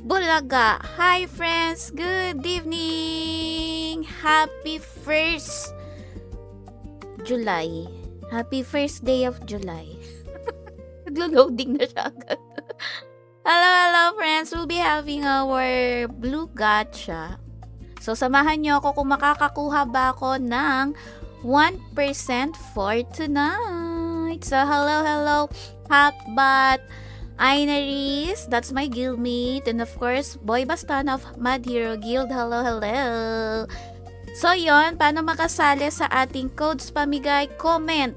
Bulaga! Hi friends! Good evening! Happy 1st July. Happy first day of July. Naglo-loading na siya agad. Hello friends! We'll be having our blue gacha. So samahan nyo ako kung makakakuha ba ako ng 1% for tonight. So hello Hotbot, Inaris, that's my guildmate, and of course, Boy Bastan of Mad Hero Guild, hello. So yon, paano makasali sa ating codes pamigay? Comment!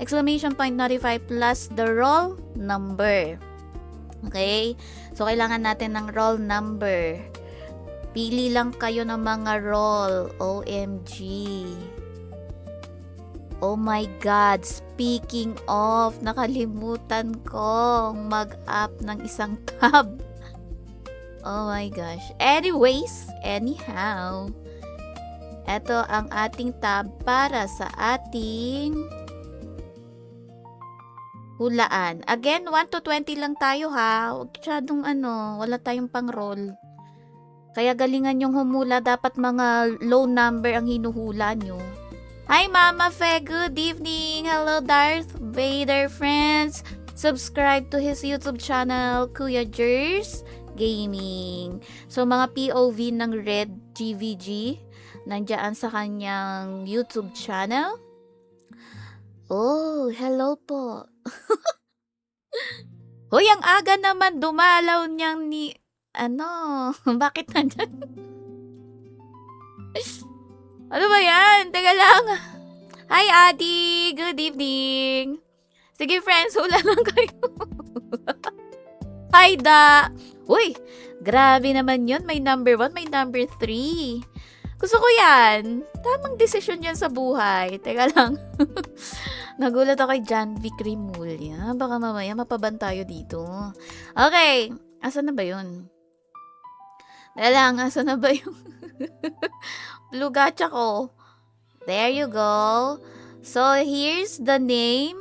Exclamation point notify plus the roll number. Okay? So, kailangan natin ng roll number. Pili lang kayo ng mga roll. OMG. Oh my God, speaking of, nakalimutan kong mag-up ng isang tab. Oh my gosh. Anyhow, ito ang ating tab para sa ating hulaan. Again, 1 to 20 lang tayo ha. Huwag masyadong wala tayong pang-roll. Kaya galingan yung humula, dapat mga low number ang hinuhula nyo. Hi Mama Fe, good evening! Hello Darth Vader friends! Subscribe to his YouTube channel, Kuya Jers. Gaming. So, mga POV ng Red GVG, nandiyan sa kanyang YouTube channel. Oh, hello po. Hoy, ang aga naman dumalaw niyang ni... bakit nandyan? Ano ba yan? Teka lang. Hi, Adi. Good evening. Sige, friends. Hula lang kayo. Hi, Da. Uy, grabe naman yun. May number 1, may number 3. Gusto ko yan. Tamang desisyon yan sa buhay. Teka lang. Nagulat ako kay John Vic Rimulya. Baka mamaya mapaban tayo dito. Okay. Asan na ba yun? Teka lang. Asan na ba yung blue gacha ko? There you go. So, here's the name.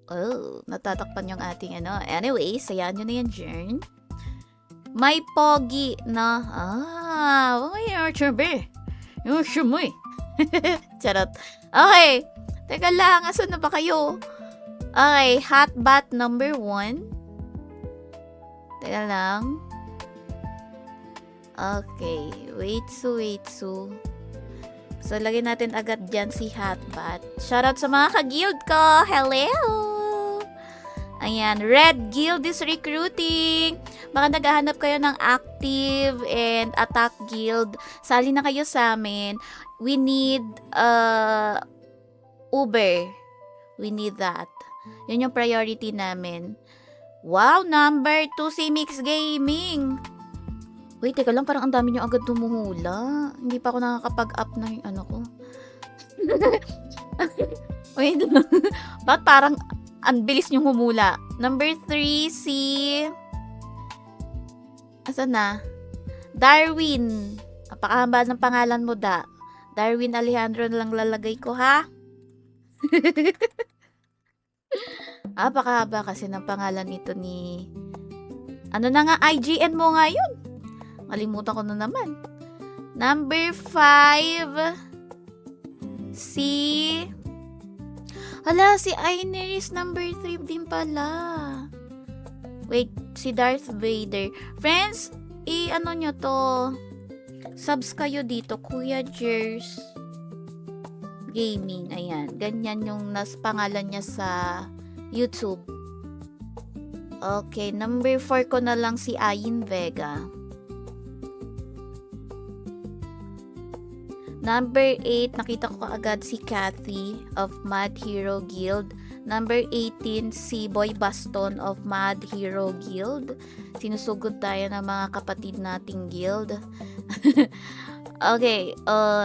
Oh, natatakpan yung ating Anyway, sayaan nyo na yan, Jern. May pogi na. May archer yung shumoy. Charot. Okay. Teka lang, asan na ba kayo? Okay, hot bat number 1. Teka lang. Okay, wait so. So, lagyan natin agad dyan si Hotbat. Shoutout sa mga ka-guild ko! Hello! Ayan, Red Guild is recruiting. Baka naghahanap kayo ng active and attack guild. Sali na kayo sa amin. We need Uber. We need that. Yun yung priority namin. Wow, number 2 si Mix Gaming. Wait, teka lang, parang ang dami nyo agad tumuhula. Hindi pa ako nakakapag-up na yung ko. Wait lang. Ba't parang ang bilis nyo humula? Number 3, si... Asan na? Darwin. Napakahaba ng pangalan mo, Da. Darwin Alejandro na lang lalagay ko, ha? Napakahaba kasi ng pangalan nito ni... Ano na nga, IGN mo nga yun? Kalimutan ko na naman. Number 5, si... Hala, si Aineris number 3 din pala. Wait, si Darth Vader. Friends, nyo to. Subs kayo dito, Kuya Jers Gaming. Ayan, ganyan yung pangalan niya sa YouTube. Okay, number 4 ko na lang si Ayin Vega. Number 8, nakita ko agad si Kathy of Mad Hero Guild. Number 18, si Boy Baston of Mad Hero Guild. Sinusugod tayo ng mga kapatid nating guild. Okay,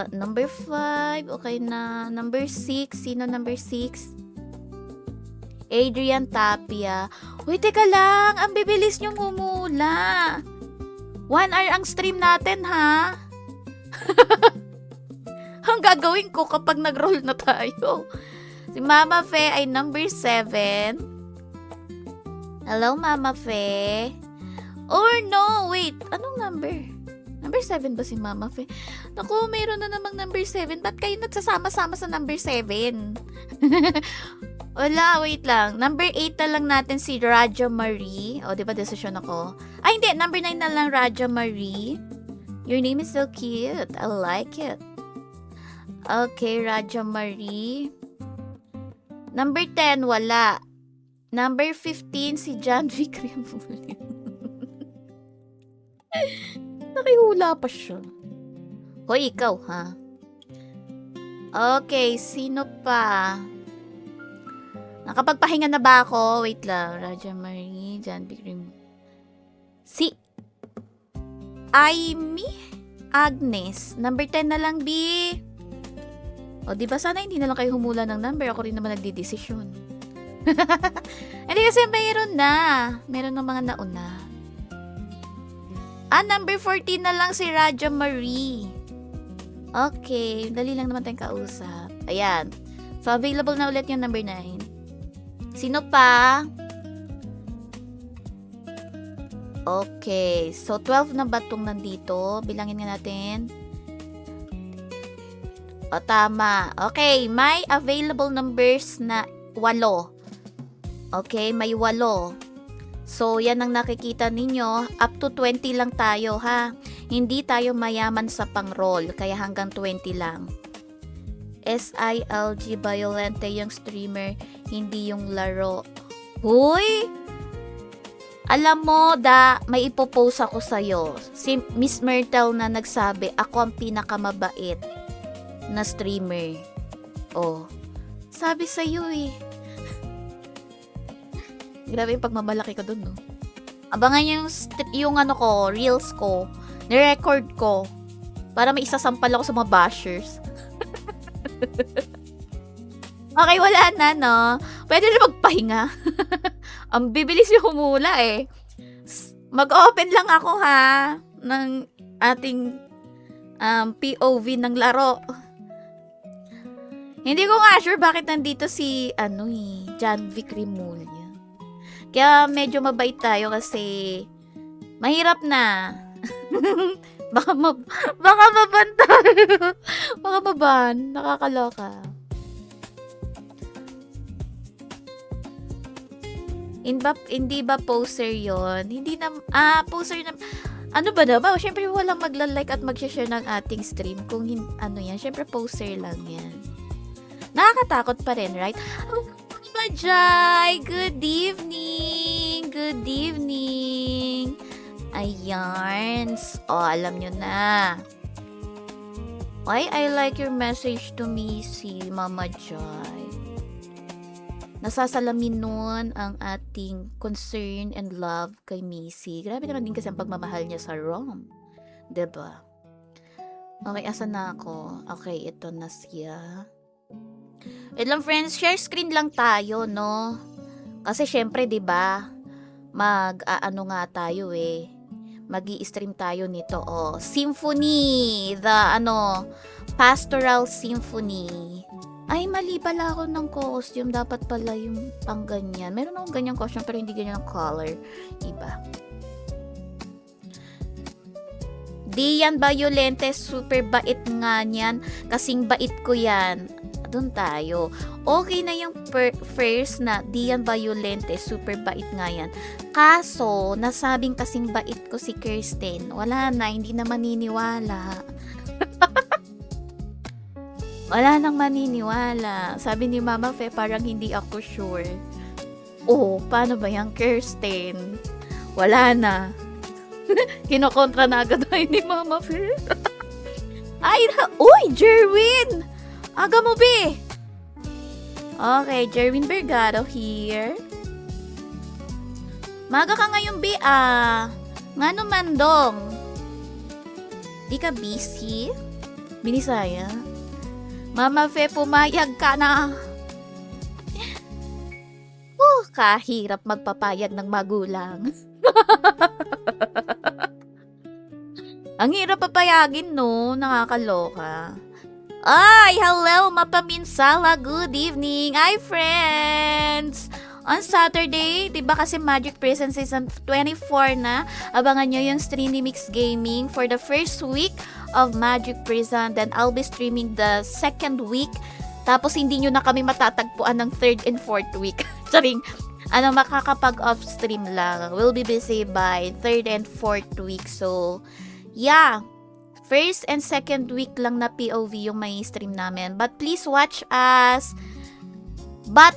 number 5, okay na. Number 6, sino number 6? Adrian Tapia. Uy, teka lang, ang bibilis niyong humula. 1 hour ang stream natin, ha? Ang gagawin ko kapag nag-roll na tayo. Si Mama Fe ay number 7. Hello, Mama Fe. Or no, wait. Anong number? Number 7 ba si Mama Fe? Naku, mayroon na namang number 7. Ba't kayo nagsasama-sama sa number 7? Wala, wait lang. Number 8 na lang natin si Raja Marie. O, di ba desisyon ako? Ay, hindi. Number 9 na lang, Raja Marie. Your name is so cute. I like it. Okay, Raja Marie. Number 10, wala. Number 15, si John Vic Rimulya. Nakihula pa siya. Hoy, ikaw, ha? Okay, sino pa? Nakapagpahinga na ba ako? Wait lang. Raja Marie, John Vic Rimulya. Si Aimee Agnes. Number 10 na lang, B. O, di ba sana hindi na lang kayo humula ng number? Ako rin naman nagdidesisyon. Hindi kasi mayroon na. Meron ng mga nauna. Number 14 na lang si Raja Marie. Okay, dali lang naman tayong kausap. Ayan. So, available na ulit yung number 9. Sino pa? Okay. So, 12 na ba itong nandito? Bilangin nga natin. O, tama. Okay, may available numbers na 8. Okay, may 8. So, yan ang nakikita ninyo. Up to 20 lang tayo, ha? Hindi tayo mayaman sa pang-roll, kaya hanggang 20 lang. SILG Violente yung streamer, hindi yung laro. Huy! Alam mo, may ipopost ako sa'yo. Si Miss Myrtle na nagsabi, ako ang pinakamabait na streamer. Oh, sabi sa'yo eh. Grabe yung pagmamalaki ko dun, no? Abangan yung ano ko, reels ko, ni-record ko, para may isasampal ako sa mga bashers. Okay, wala na, no? Pwede na magpahinga. Ang bibilis yung humula, eh. Mag-open lang ako, ha, ng ating POV ng laro. Hindi ko nga sure bakit nandito si, Janvic Rimulya. Kaya medyo mabait tayo kasi mahirap na. baka maban tayo. Baka maban. Nakakaloka. Hindi ba poster yon? Hindi na, poster na, ano ba ba? Siyempre walang magla-like at mag-share ng ating stream. Kung yan, siyempre poster lang yan. Nakakatakot pa rin, right? Jai, good evening. Good evening. Ayan. Alam nyo na. Why I like your message to me, si Mama Jai. Nasasalamin nun ang ating concern and love kay Missy. Grabe naman din kasi ang pagmamahal niya sa Rom. Diba? Okay, asan na ako? Okay, ito na siya. Wait lang friends, share screen lang tayo, no? Kasi syempre, 'di ba? Ano nga tayo eh. Magi-stream tayo nito, Symphony, Pastoral Symphony. Ay, mali pala ako ng costume. Dapat pala yung pang ganyan. Meron akong ganyang costume pero hindi ganyan ang color. Iba. Diyan Violente, super bait nga niyan. Kasing bait ko yan. Doon tayo. Okay na yung first na Diyan Violente, super bait nga yan. Kaso, nasabing kasing bait ko si Kirsten. Wala na, hindi na maniniwala. Wala nang maniniwala. Sabi ni Mama Fe, parang hindi ako sure. Oh, paano ba yung Kirsten? Wala na. Kinokontra na agad tayo ni Mama Fe. Uy, Jerwin! Aga mo, be! Okay, Jerwin Bergado here. Maga ka ngayon, be, Nga naman, dong. Di ka busy? Binisaya? Mama Fe, pumayag ka na. Kahirap magpapayag ng magulang. Ang hirap papayagin, no? Nakakaloka. Ay, hello, Mapaminsala. Good evening. Hi, friends. On Saturday, diba kasi Magic Prison Season 24 na? Abangan nyo yung stream ni Mix Gaming for the first week of Magic Prison. Then, I'll be streaming the second week. Tapos, hindi nyo na kami matatagpuan ng third and fourth week. Charing, makakapag-off stream lang. We'll be busy by third and fourth week. So, yeah. First and second week lang na POV yung may stream namin. But please watch us. But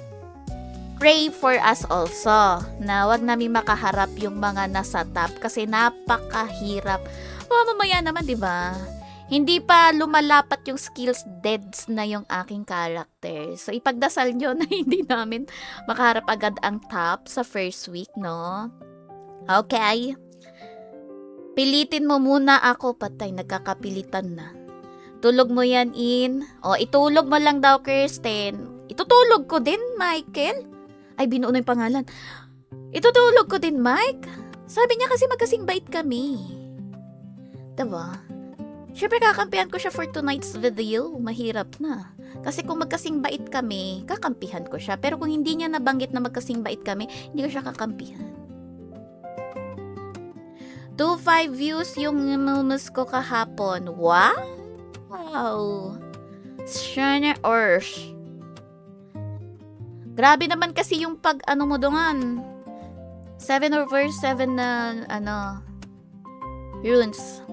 pray for us also na wag namin makaharap yung mga nasa top kasi napakahirap. Mamaya naman, di ba? Hindi pa lumalapat yung skills, deads na yung aking character. So, ipagdasal nyo na hindi namin makaharap agad ang top sa first week, no? Okay. Pilitin mo muna ako, patay, nagkakapilitan na. Tulog mo yan, itulog mo lang daw, Kirsten. Itutulog ko din, Michael. Ay, binuo na yung pangalan. Itutulog ko din, Mike. Sabi niya kasi magkasing bait kami. Diba? Siyempre, kakampihan ko siya for tonight's video. Mahirap na. Kasi kung magkasing bait kami, kakampihan ko siya. Pero kung hindi niya nabanggit na magkasing bait kami, hindi ko siya kakampihan. 2.5 views yung memes ko kahapon. Wow! Shana Earth. Grabe naman kasi yung mo doon. 7/7 na, runes.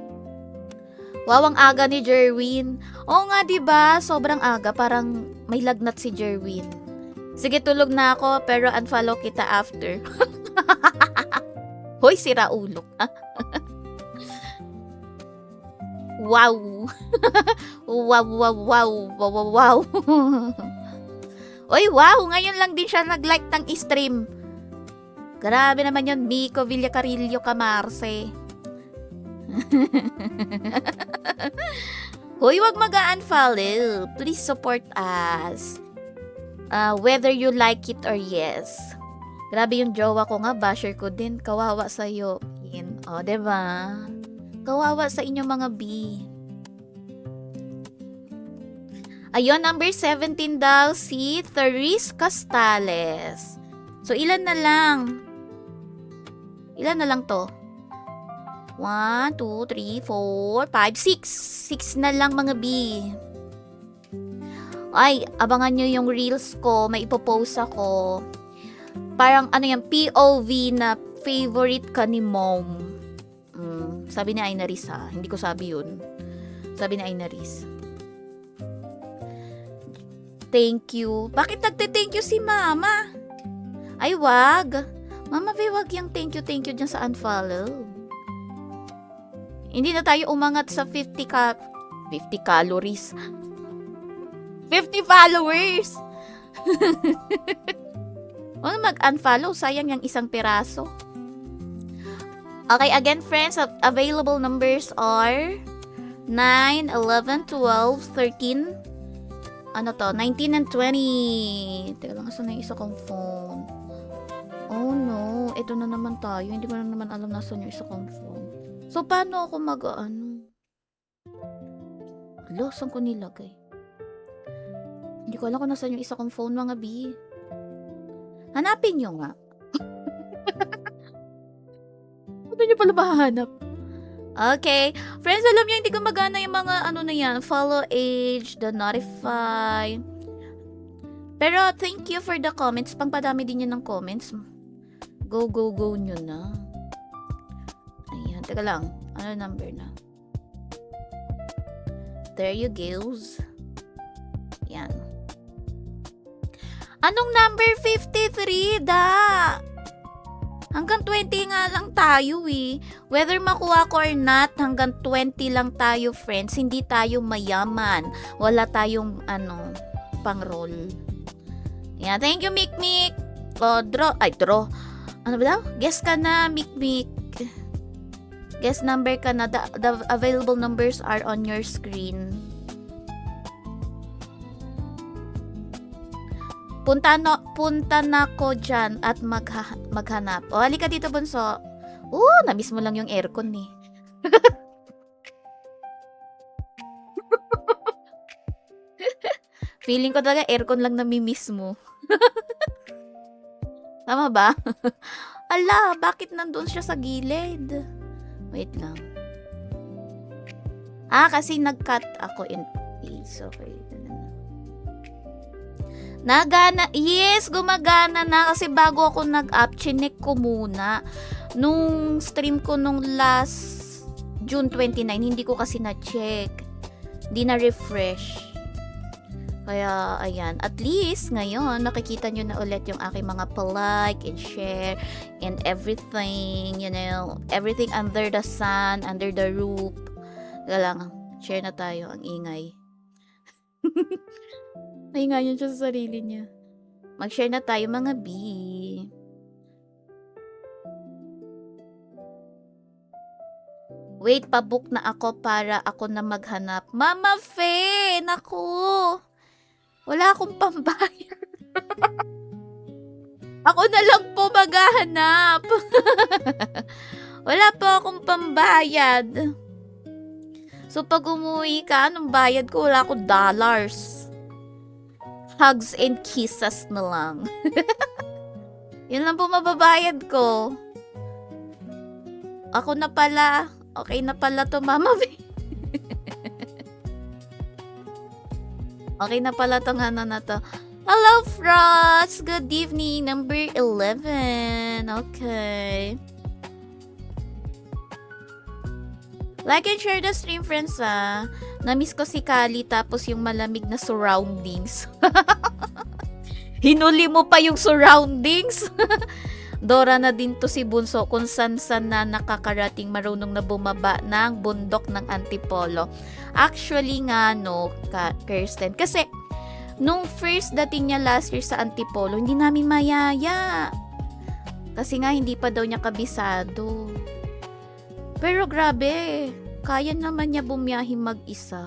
Wow, ang aga ni Jerwin. Oo nga, diba? Sobrang aga. Parang may lagnat si Jerwin. Sige, tulog na ako, pero unfollow kita after. Hoy, sira ulo. Wow. Wow, wow, wow, wow, wow, wow. Oy, wow, ngayon lang din siya nag-like ng stream. Grabe naman yun, Miko Villacarillo Camarce. Hoy, wag mag-unfollow. Please support us. Whether you like it or yes. Grabe yung jowa ko nga, basher ko din. Kawawa sa'yo. O, diba? Kawawa sa inyo mga B. Ayun, number 17 daw, si Therese Castales. So, ilan na lang? Ilan na lang to? 1, 2, 3, 4, 5, 6. 6 na lang mga B. Ay, abangan nyo yung reels ko. May ipopost ako. Parang yan, POV na favorite ka ni mom. Sabi ni Ainaris ha. Hindi ko sabi yun. Sabi ni Ainaris. Thank you. Bakit nagte-thank you si mama? Ay, wag. Mama, wag yung thank you dyan sa unfollow. Hindi na tayo umangat sa 50 calories. 50 followers! Huwag mag-unfollow. Sayang yung isang piraso. Okay, again, friends, available numbers are 9, 11, 12, 13, 19 and 20. Teka lang, asan na yung isa kong phone? Oh no, ito na naman tayo. Hindi ko na naman alam nasan yung isa kong phone. So, paano ako Alo, saan ko nilagay? Hindi ko alam kung nasan yung isa kong phone, mga B. Hanapin nyo nga. Ano nyo pala mahanap? Okay. Friends, alam nyo, hindi gumagana yung mga na yan. Follow age, the notify. Pero, thank you for the comments. Pangpadami din yan ng comments. Go nyo na. Ayan. Teka lang. Ano number na? There you goes. Yan. Anong number 53, da? Hanggang 20 nga lang tayo eh. Whether makuha ko or not, hanggang 20 lang tayo, friends. Hindi tayo mayaman. Wala tayong, pang-roll. Yan. Thank you, Mikmik. Draw. Ano ba daw? Guess ka na, Mikmik. Guess number ka na. The available numbers are on your screen. Punta na ko dyan at maghanap. O, halika dito, bunso. Na-miss mo lang yung aircon eh. Feeling ko talaga aircon lang nami-miss mo. Tama ba? Ala, bakit nandun siya sa gilid? Wait lang. Kasi nag-cut ako in piece. Okay. Yes, gumagana na kasi bago ako nag-up, chinek ko muna. Nung stream ko nung last June 29, hindi ko kasi na-check. Hindi na-refresh. Kaya, ayan. At least, ngayon, nakikita nyo na ulit yung aking mga palike and share and everything, everything under the sun, under the roof. Kaya lang, share na tayo. Ang ingay. Nahingayan siya sa sarili niya. Mag-share na tayo, mga B. Wait, pabook na ako para ako na maghanap. Mama Fe! Naku! Wala akong pambayad. Ako na lang po maghahanap. Wala po akong pambayad. So, pag umuwi ka, anong bayad ko? Wala akong dollars. Hugs and kisses na lang. Yun lang po mababayad ko. Ako na pala. Okay na pala to, Mama B. Okay na pala tong na to. Hello, Frost! Good evening, number 11. Okay. Like and share the stream, friends, ah. Na-miss ko si Kali tapos yung malamig na surroundings. Hinuli mo pa yung surroundings. Dora na din to si Bunso kung san-san na nakakarating marunong na bumaba ng bundok ng Antipolo. Actually nga, no, Kirsten. Kasi, nung first dating niya last year sa Antipolo, hindi namin mayaya. Kasi nga, hindi pa daw niya kabisado. Pero grabe, kaya naman niya bumiyahe mag-isa.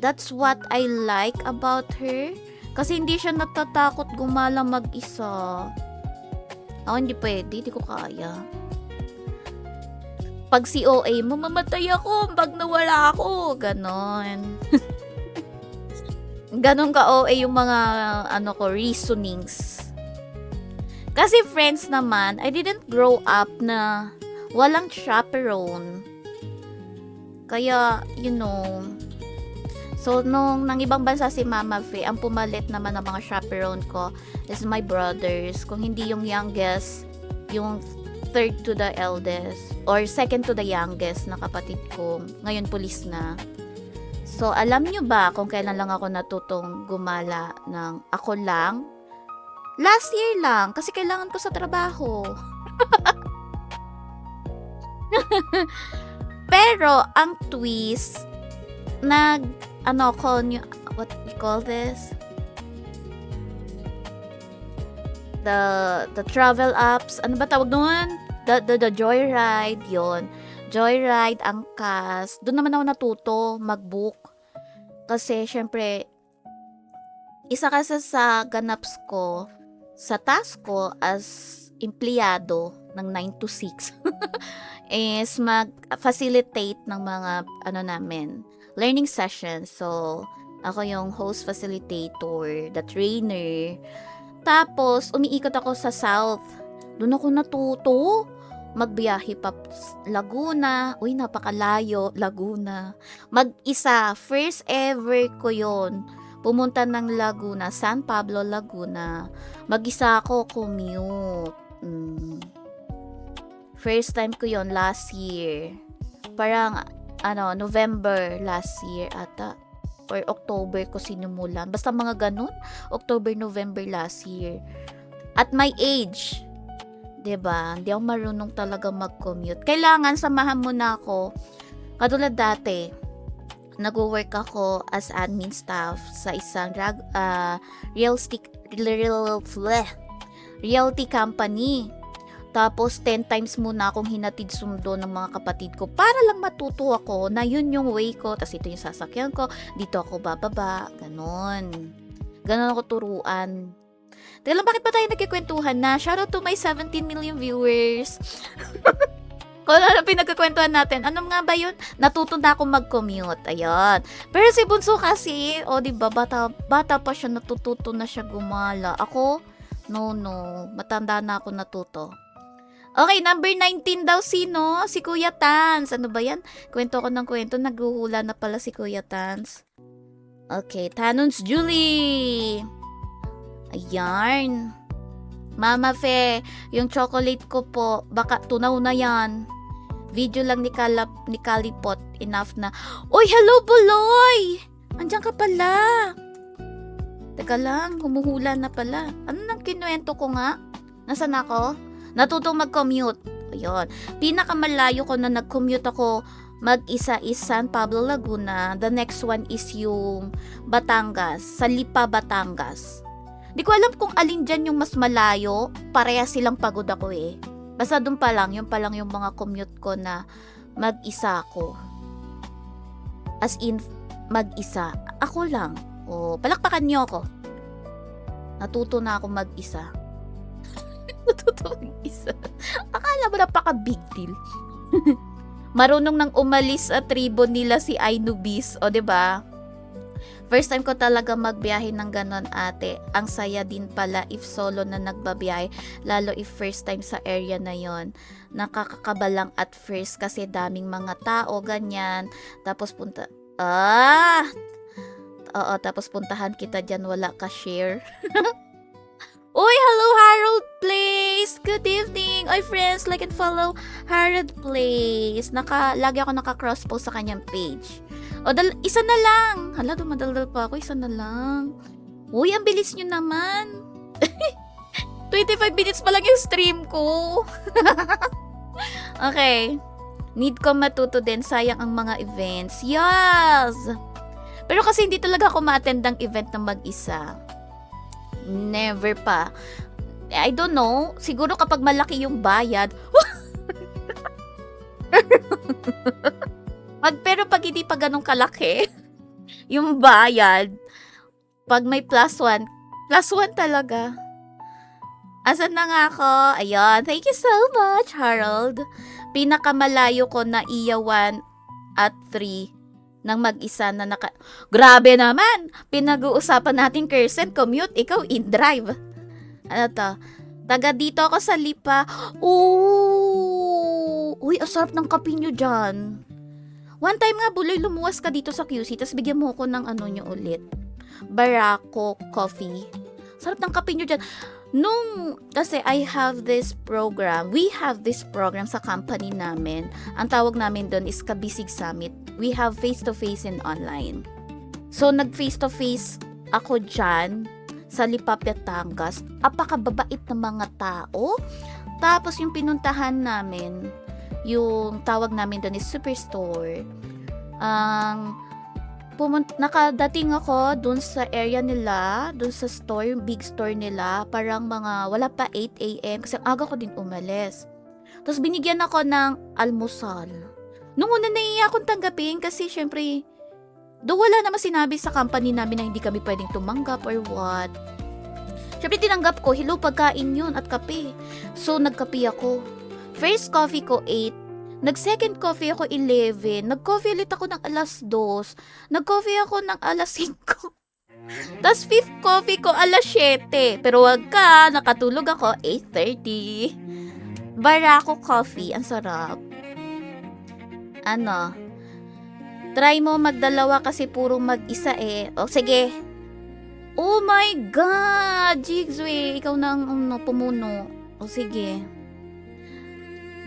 That's what I like about her. Kasi hindi siya natatakot gumala mag-isa. Ako hindi pwede, hindi ko kaya. Pag si OA, mamamatay ako pag nawala ako. Ganon. Ganon ka OA yung mga reasonings. Kasi friends naman, I didn't grow up na walang chaperone. Kaya, so, nung nang ibang bansa si Mama Faye, ang pumalit naman ng mga chaperone ko is my brothers. Kung hindi yung youngest, yung third to the eldest, or second to the youngest na kapatid ko. Ngayon, pulis na. So, alam nyo ba kung kailan lang ako natutong gumala ng ako lang? Last year lang, kasi kailangan ko sa trabaho. Pero, ang twist, what we call this? The travel apps, ano ba tawag doon? The Joyride, yon. Joyride, Angkas. Doon naman ako natuto mag-book. Kasi, syempre, isa kasi sa ganaps ko, sa task ko as empleyado ng 9 to 6 is mag-facilitate ng mga learning sessions. So, ako yung host facilitator, the trainer. Tapos, umiikot ako sa South. Doon ako natuto. Magbiyahe pa Laguna. Uy, napakalayo. Laguna. Mag-isa. First ever ko yon. Pumunta ng Laguna. San Pablo, Laguna. Mag-isa ako commute. First time ko yon last year. Parang, November last year ata. Or October ko sinumulan. Basta mga ganun. October, November last year. At my age. 'Di ba? Hindi ako marunong talaga mag-commute. Kailangan samahan mo na ako. Katulad dati, nag-work ako as admin staff sa isang realty company. Tapos 10 times muna akong hinatid sundo ng mga kapatid ko para lang matuto ako na yun yung way ko. Tapos ito yung sasakyan ko, dito ako bababa, ganon ako turuan. Teka lang, bakit pa tayo nagkikwentuhan na? Shoutout to my 17 million viewers. Kung ano pinagkakwentuhan natin, ano nga ba yun? Natuto na ako mag-commute, ayun. Pero si Bunso kasi, diba, bata pa siya, natututo na siya gumala. Ako, no, matanda na ako natuto. Okay, number 19 daw sino? Si Kuya Tans. Ano ba yan? Kwento ko ng kwento. Naghuhula na pala si Kuya Tans. Okay, Tanons Julie. Ayan. Mama Fe, yung chocolate ko po, baka tunaw na yan. Video lang ni Kalipot. Enough na. Uy, hello, Buloy! Andiyan ka pala. Teka lang, humuhula na pala. Ano nang kinuwento ko nga? Nasaan ako? Natutong mag-commute. Ayun. Pinakamalayo ko na nag-commute ako mag-isa is San Pablo, Laguna. The next one is yung Batangas. Sa Lipa, Batangas. Di ko alam kung alin dyan yung mas malayo. Pareha silang pagod ako eh. Basta dun pa lang. Yung pa lang yung mga commute ko na mag-isa ako. As in, mag-isa. Ako lang. Palakpakan niyo ako. Natuto na ako mag-isa. Natuto mag-isa. Akala mo napaka-big deal. Marunong nang umalis sa tribo nila si Ainubis. O, diba? First time ko talaga magbiyahe ng ganon, ate. Ang saya din pala if solo na nagbabiyahe. Lalo if first time sa area na yon. Nakakakaba lang at first kasi daming mga tao, ganyan. Tapos Oo, tapos puntahan kita dyan, wala ka share. Uy, hello Harold Place! Good evening! Oy friends, like and follow Harold Place. Lagi ako naka-cross post sa kanyang page. O, isa na lang! Hala, dumadaldal pa ako, isa na lang. Uy, ang bilis nyo naman. 25 minutes pa lang yung stream ko. Okay. Need ko matuto din, sayang ang mga events. Yes! Pero kasi hindi talaga ako ma-attend ng event na mag-isa. Never pa. I don't know. Siguro kapag malaki yung bayad. Pero pag hindi pa ganun kalaki, yung bayad, pag may +1 talaga. Asan na nga ako? Ayun. Thank you so much, Harold. Pinakamalayo ko na iya 1 at 3 ng mag-isa na Grabe naman! Pinag-uusapan natin Kirsten, commute, ikaw in-drive. Ano to? Taga dito ako sa Lipa. Ooh! Uy, asarap ng kape nyo dyan. One time nga, Buloy, lumuwas ka dito sa QC, tapos bigyan mo ko ng ano nyo ulit. Barako Coffee. Sarap ng kape nyo dyan. Kasi we have this program sa company namin. Ang tawag namin doon is Kabisig Summit. We have face-to-face and online. So, nag-face-to-face ako dyan sa Lipa, Batangas. Apakababait ng mga tao. Tapos, yung pinuntahan namin, yung tawag namin doon is Superstore. Nakadating ako dun sa area nila, dun sa store, big store nila, parang wala pa 8 a.m. kasi aga ko din umalis. Tapos binigyan ako ng almusal. Nung una naiiyak akong tanggapin kasi syempre, wala naman sinabi sa company namin na hindi kami pwedeng tumanggap or what. Syempre tinanggap ko, hello, pagkain yun at kape. So nagkape ako. First coffee ko 8. Nag-second coffee ako 11. Nag-coffee ulit ako ng alas 2. Nag-coffee ako ng alas 5. Tapos fifth coffee ko alas 7. Pero wag ka, nakatulog ako 8:30. Barako coffee, ang sarap. Try mo magdalawa kasi puro mag-isa eh. O sige. Oh my God! Jigsway, ikaw na ang pumuno. O sige.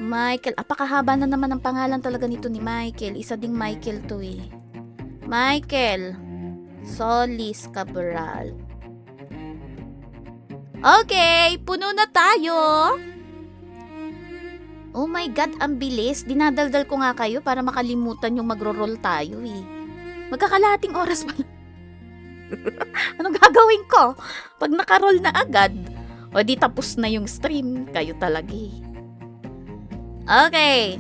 Michael, apakahaba na naman ang pangalan talaga nito ni Michael. Isa ding Michael to eh. Michael Solis Cabral. Okay, puno na tayo. Oh my God, ang bilis. Dinadaldal ko nga kayo para makalimutan yung magro-roll tayo eh. Magkakalahating oras pa lang. Anong gagawin ko? Pag nakaroll na agad, o di tapos na yung stream, kayo talaga eh. Okay.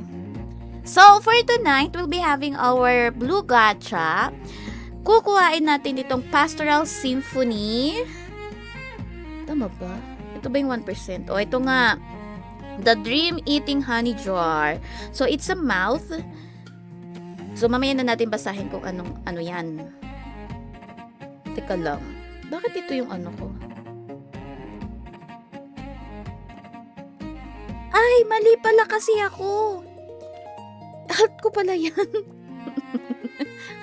So, for tonight, we'll be having our Blue Gacha. Kukuhain natin itong Pastoral Symphony. Tama ba? Ito ba yung 1%? O, ito nga. The Dream Eating Honey Jar. So, it's a mouth. So, mamaya na natin basahin kung ano yan. Teka lang. Bakit ito yung ano ko? Ay, mali pala kasi ako. Alt ko pala yan.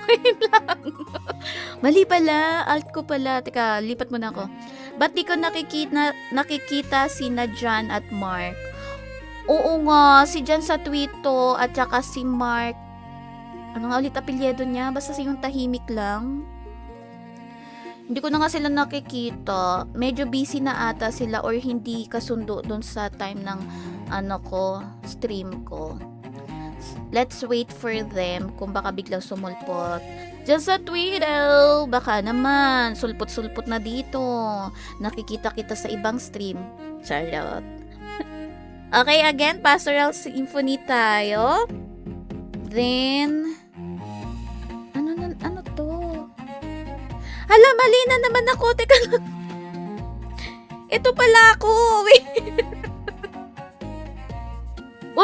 Wait lang. Mali pala. Alt ko pala. Teka, lipat muna ako. Ba't di ko nakikita si Jan at Mark? Oo nga, si Jan sa Twito at saka si Mark. Ano nga ulit apelyido niya? Basta yung tahimik lang. Hindi ko na nga sila nakikita. Medyo busy na ata sila or hindi kasundo dun sa time ng stream ko. Let's wait for them kung baka biglang sumulpot. Diyan sa Twitter, baka naman, sulpot-sulpot na dito. Nakikita kita sa ibang stream. Charlotte. Okay, again, Pastoral Symphony tayo. Then, ano to? Hala, mali na naman ako. Teka lang. Ito pala ako. Wait.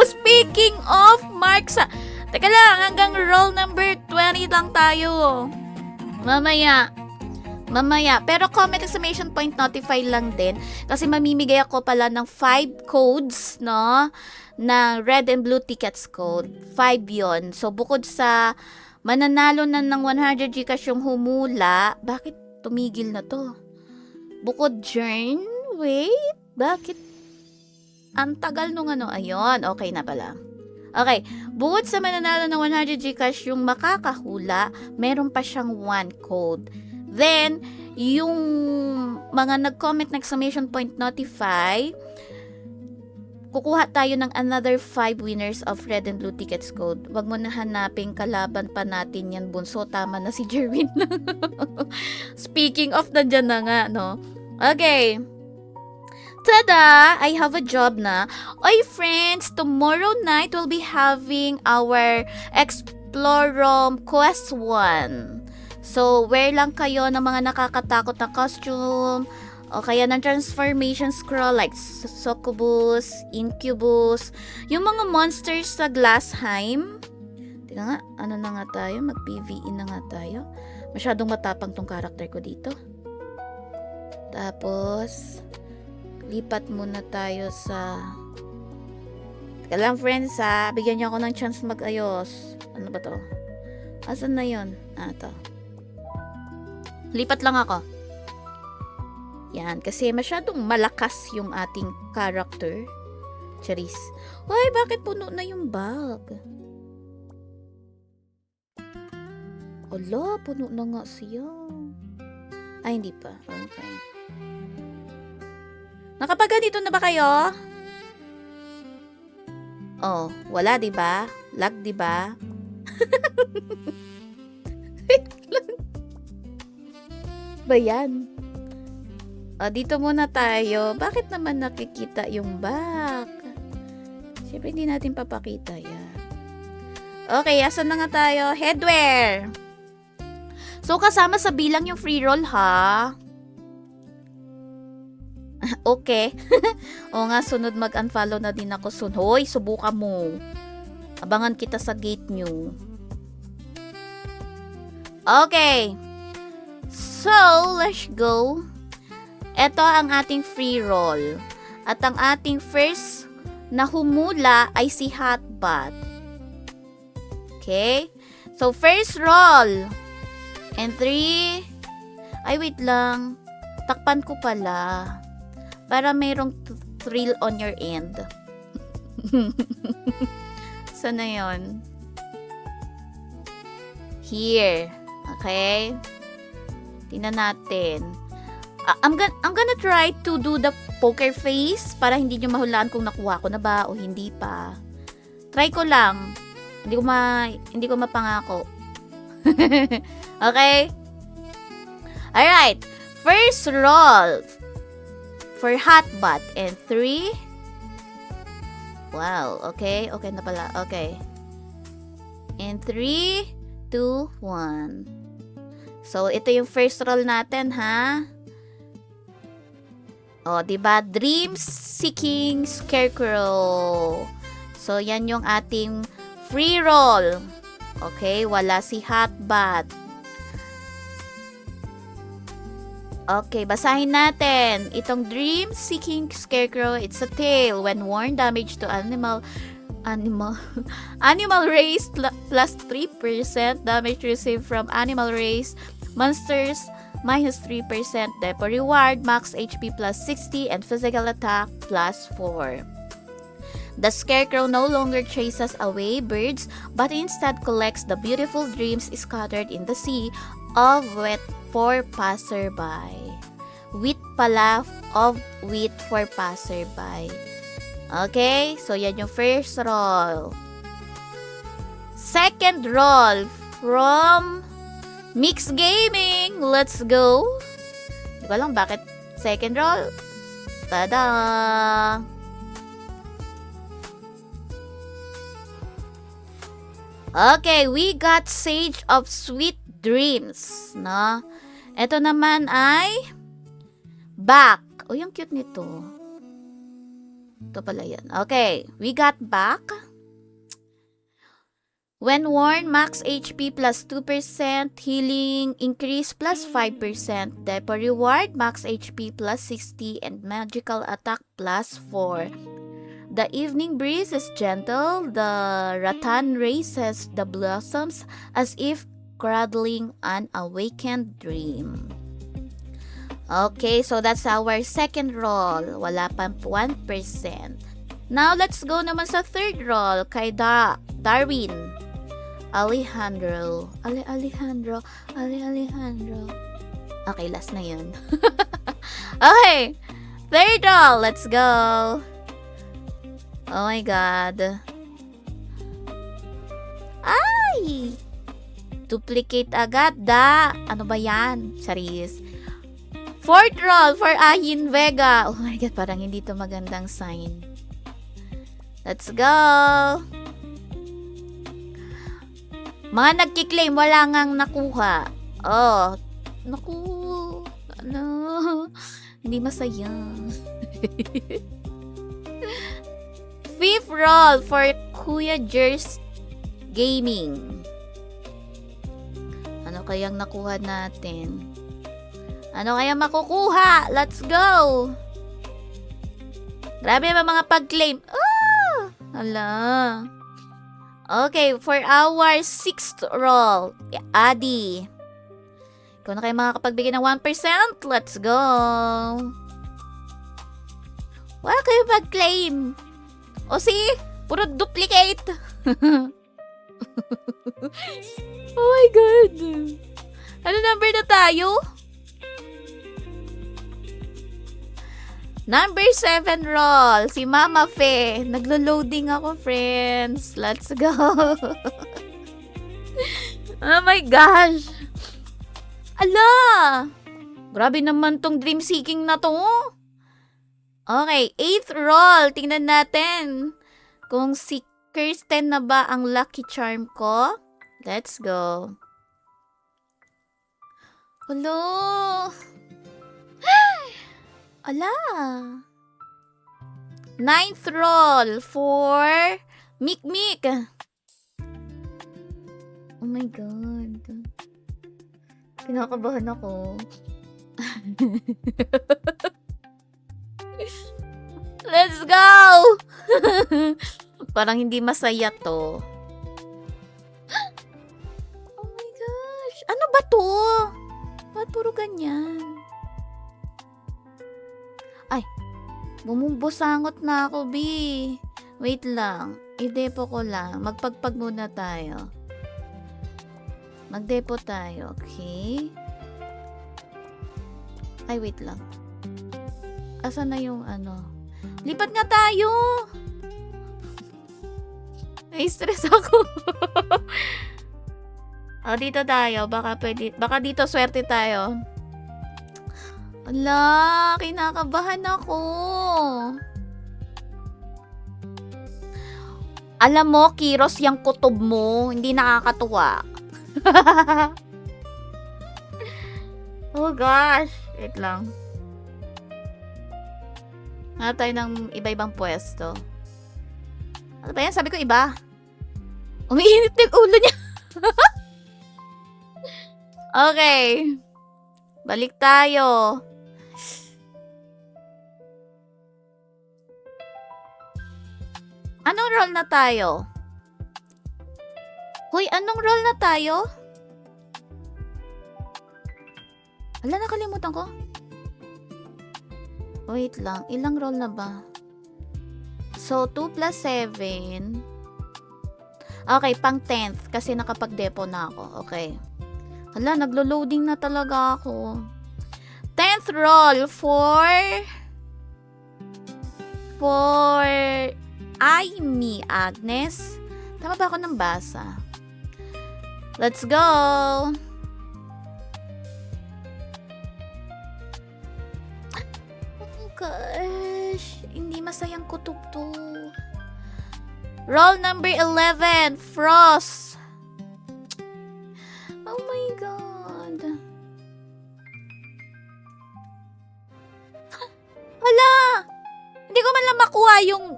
Speaking of Mark Teka lang, hanggang roll number 20 lang tayo. Mamaya. Pero comment exclamation point notify lang din. Kasi mamimigay ako pala ng 5 codes, no? Na red and blue tickets code. 5 yon. So, bukod sa Mananalo na ng 100 Gcash yung humula. Bakit tumigil na to? Bukod Jern? Wait, bakit? Ang tagal nung ano. Ayun, okay na pala. Okay, bukod sa mananalo ng 100 Gcash yung makakahula, meron pa siyang 1 code. Then, yung mga nag-comment na exclamation point notify, kukuha tayo ng another 5 winners of red and blue tickets code. Wag mo na hanapin, kalaban pa natin yan, bunso. Tama na si Jerwin. Speaking of, nandyan na nga, no? Okay. Tada! I have a job na. Oy, friends, tomorrow night we'll be having our Explorom Quest 1. So, wear lang kayo ng mga nakakatakot na costume o kaya ng transformation scroll like Succubus, Incubus, yung mga monsters sa Glassheim. Tika nga, ano na nga tayo? Mag-PvE na nga tayo. Masyadong matapang tong karakter ko dito. Tapos, lipat muna tayo sa... Teka lang, friends, ha? Bigyan niyo ako ng chance mag-ayos. Ano ba to? Asan na yun? To. Lipat lang ako. Yan, kasi masyadong malakas yung ating character. Charis. Hoy, bakit puno na yung bag? Ala, puno na nga siya. Ay, hindi pa. Okay. Nakapagganito na ba kayo? Oh, wala, 'di ba? Lag, 'di ba? Ba yan? Dito muna tayo. Bakit naman nakikita yung back? Siyempre, hindi natin papakita yan. Okay, asan na nga tayo? Headwear! So, kasama sa bilang yung free roll, ha? Okay. O nga, sunod mag-unfollow na din ako soon. Hoy, subukan mo. Abangan kita sa gate nyo. Okay. So, let's go. Ito ang ating free roll. At ang ating first na humula ay si Hotbot. Okay? So, first roll. And 3. Ay, wait lang. Takpan ko pala. Para mayroong thrill on your end. Saan na yun? Here. Okay? Tingnan natin. I'm gonna try to do the poker face para hindi nyo mahulaan kung nakuha ko na ba o hindi pa. Try ko lang. Hindi ko mapangako. Okay? Alright. First roll. For Hotbot. And 3. Wow. Okay. Okay na pala. Okay. And 3, 2, 1. So, ito yung first roll natin, ha? O, diba? Dream Seeking Scarecrow. So, yan yung ating free roll. Okay. Wala si Hotbot. Okay, basahin natin. Itong Dream Seeking Scarecrow, it's a tale when worn damage to animal race plus 3%, damage received from animal race monsters minus 3%, depot reward max HP plus 60 and physical attack plus 4. The scarecrow no longer chases away birds but instead collects the beautiful dreams scattered in the sea of wheat for passerby. Wheat pala, of wheat for passerby. Okay, so yan yung first roll. Second roll from Mix Gaming. Let's go. Hindi ko alam bakit second roll. Tada! Okay, we got Sage of Sweet Dreams, no? Ito naman ay Back. Oh, yung cute nito. Ito pala yan. Okay, we got Back. When worn, max HP plus 2%, healing increase plus 5%, depot reward, max HP plus 60, and magical attack plus 4. The evening breeze is gentle. The rattan raises the blossoms as if cradling an awakened dream. Okay, so that's our second roll. Wala pang 1%. Now, let's go naman sa third roll kay Darwin. Alejandro. Alejandro. Okay, last na yun. Okay. Third roll. Let's go. Oh my God. Ay! Duplicate agad, Ano ba yan? Charis. Fourth roll for Ayin Vega. Oh my God, parang hindi to magandang sign. Let's go. Mga nagkiklaim, wala ngang nakuha. Oh, naku. Ano? Hindi masaya. Fifth roll for Kuya Jers Gaming. Ano kayang nakuha natin? Ano kayang makukuha? Let's go! Grabe ba mga pag-claim? Ah! Hala. Okay, for our sixth roll, Adi. Ikaw na kayo makakapagbigay ng 1%. Let's go. Wala kayo mag-claim. O see? Puro duplicate. Oh my God. Ano number na tayo? Number 7 roll. Si Mama Fe. Naglo-loading ako, friends. Let's go. Oh my gosh. Ala! Grabe naman tong dream seeking na to. Okay, 8th roll. Tingnan natin kung si Kirsten na ba ang lucky charm ko. Let's go. Hello. Ala. 9th roll for Mikmik. Oh my God. Kinakabahan ako. Let's go! Parang hindi masaya to. Oh my gosh. Ano ba to? Ba't puro ganyan? Ay, bumubusangot na ako, B. Wait lang. I-depo ko lang. Magpagpag muna tayo. Mag-depo tayo, okay? Ay, wait lang. Asan na yung ano? Lipat nga tayo! Nai-stress ako. Dito tayo. Baka dito swerte tayo. Ala, kinakabahan ako. Alam mo, Kiros, yung kutob mo, hindi nakakatuwa. Oh gosh. Wait lang. Hanap tayo ng iba-ibang pwesto. Ano ba yan? Sabi ko iba. Umiinit yung ulo niya. Okay. Balik tayo. Anong role na tayo? Hoy, anong role na tayo? Ala, nakalimutan ko. Wait lang. Ilang role na ba? So, 2 plus 7. Okay, pang 10th. Kasi nakapag-depo na ako. Okay. Hala, naglo-loading na talaga ako. 10th roll for Amy Agnes. Tama ba ako ng basa? Let's go! Oh my gosh. Hindi masayang kutob to. Roll number 11, Frost. Oh my God. Hala! Hindi ko man lang makuha yung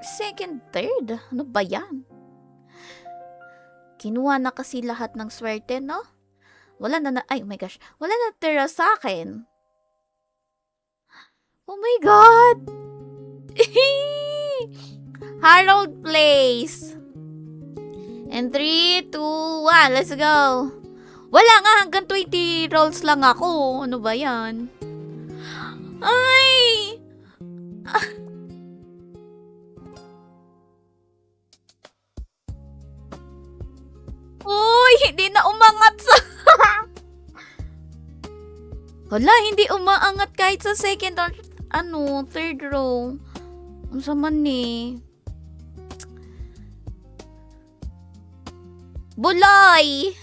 second, third. Ano ba yan? Kinuha na kasi lahat ng swerte, no? Wala na ay, oh my gosh. Wala na tira sa akin. Oh my God! Harold Place. And 3, 2, 1. Let's go. Wala nga, hanggang 20 rolls lang ako. Ano ba yan? Ay! Uy, hindi na umangat sa... Wala, hindi umaangat kahit sa second or third row. Ang sama ni. Buloy!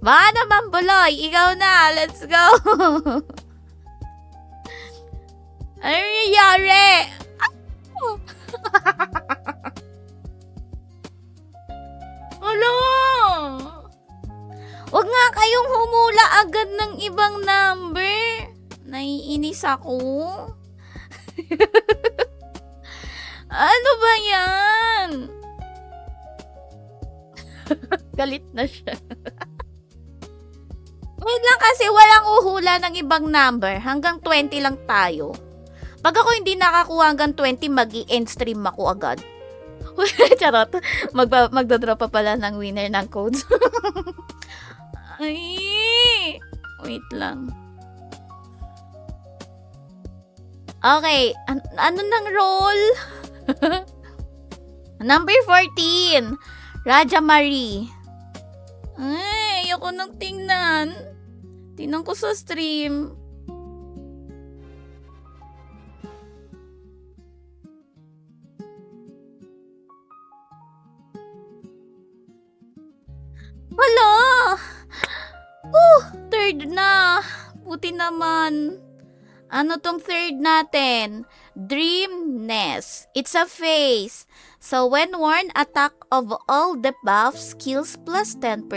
Baka naman, Buloy. Ikaw na. Let's go. Ano nangyayari? Wala. Huwag nga kayong humula agad ng ibang number. Naiinis ako. Ano ba yan? Galit na siya. Wait lang kasi walang uhula ng ibang number. Hanggang 20 lang tayo. Pag ako hindi nakakuha hanggang 20, mag-i-end stream ako agad. Charot. Magdodrop pa pala ng winner ng codes. Ay! Wait lang. Okay. Ano nang roll? Number 14. Raja Marie. Ay, ayoko nang tingnan. Tingnan ko sa stream. Wala! Third na. Buti naman. Ano tong third natin? Dreamness. It's a face. So when worn, attack of all debuff skills plus 10%.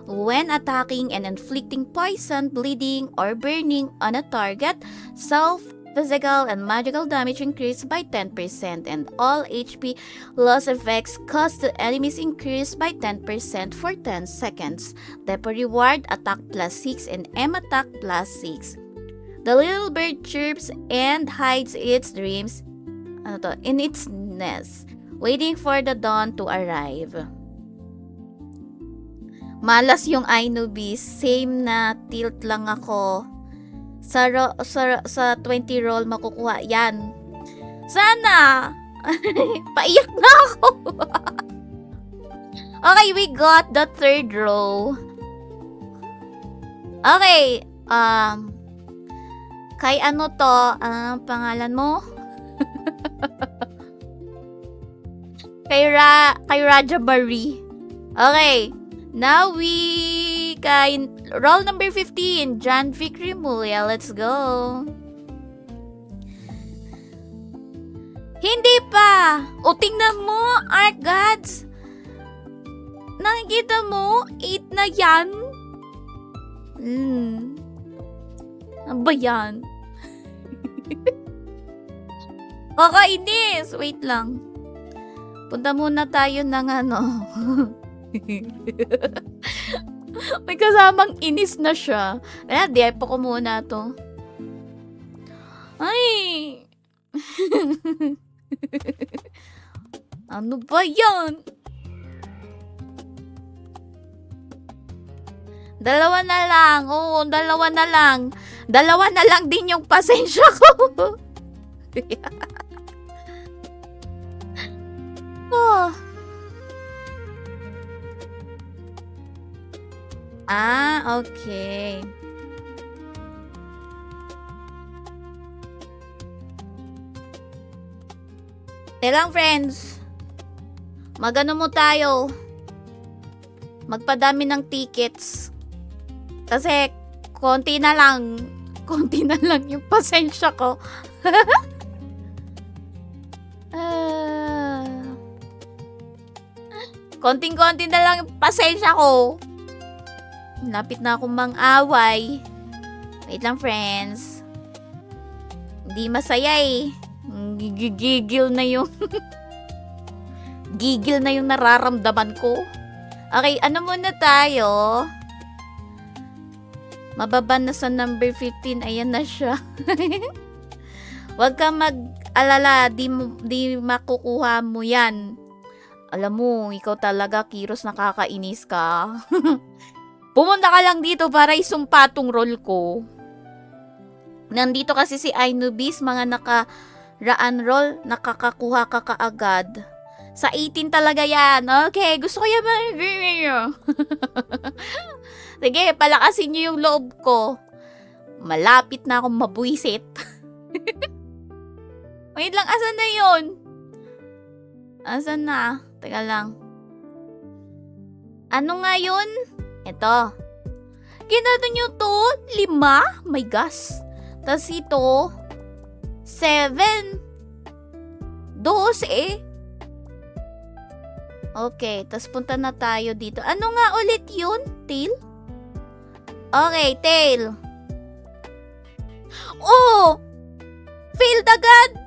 When attacking and inflicting poison, bleeding, or burning on a target, self, physical, and magical damage increase by 10%, and all HP loss effects caused to enemies increase by 10% for 10 seconds. Depot reward, attack plus 6 and M attack plus 6. The little bird chirps and hides its dreams in its nest, waiting for the dawn to arrive. Malas yung Ainubis. Same na tilt lang ako. Sa 20 roll makukuha. Yan. Sana! Paiyak na ako. Okay, we got the third row. Okay. Kay ano to? Pangalan mo? kay Raja Marie. Okay. Now kay roll number 15, John Vic Remulia. Let's go. Hindi pa. O, tingnan mo, Art Gods. Nakikita mo, 8 na yan. Ano ba yan? Kakainis. Wait lang. Punta muna tayo ng May kasamang inis na siya. Kaya, depo ko muna to. Ay! Ano ba yan? Dalawa na lang. Oo, dalawa na lang. Dalawa na lang din yung pasensya ko. Oh. Okay. Telang friends. Magano mo tayo. Magpadami ng tickets. Kasi konti na lang yung pasensya ko. Konting-konti na lang yung pasensya ko. Lapit na akong mang-away. Wait lang, friends. Hindi masaya eh. Gigil na yung gigil na yung nararamdaman ko. Okay, ano muna tayo? Mababa na sa number 15. Ayan na siya. Huwag ka mag-alala, di makukuha mo yan. Alam mo, ikaw talaga, Kiros, nakakainis ka. Pumunta ka lang dito para isumpa tong role ko. Nandito kasi si Ainubis, mga nakaraan roll, nakakakuha ka kaagad. Sa 18 talaga yan. Okay, gusto ko yan. Sige, palakasin niyo yung loob ko. Malapit na akong mabuisit. Wait lang, asan na yun? Asan na? Teka lang. Ano nga yun? Ito. Ginano nyo to? 5? My gosh. Tapos ito, 7. 12. Okay, tapos punta na tayo dito. Ano nga ulit yun? Tail? Okay, tail. Oh! Failed agad!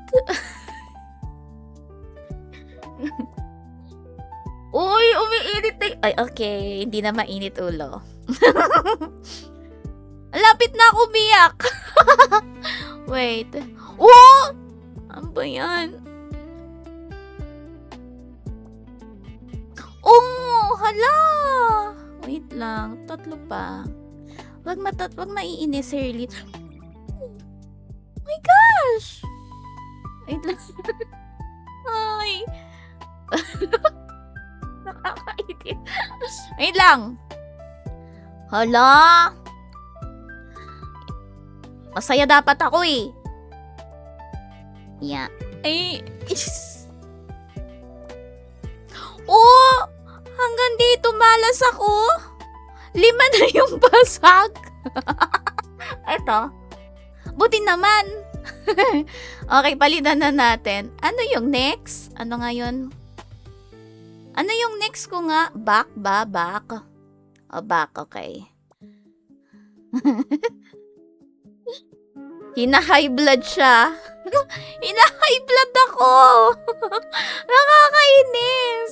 Uy, umiinit na. Ay, okay. Hindi na mainit ulo. Lapit na ako umiyak. Wait. Oh! Ano ba yan? Oh! Hala! Wait lang. 3 pa. Wag maiinis, Shirley. Oh my gosh! Wait lang. Ay. Nakakaitin. Wait lang. Hala. Masaya dapat ako eh. Yeah. Ay. Oh! Hanggang dito malas ako. 5 na yung basag. Eto. Buti naman. Okay, palitan na natin. Ano yung next? Ano nga yun? Ano yung next ko nga? Back ba? Back? O, back. Okay. Hina-high blood siya. Hina-high blood ako. Nakakainis.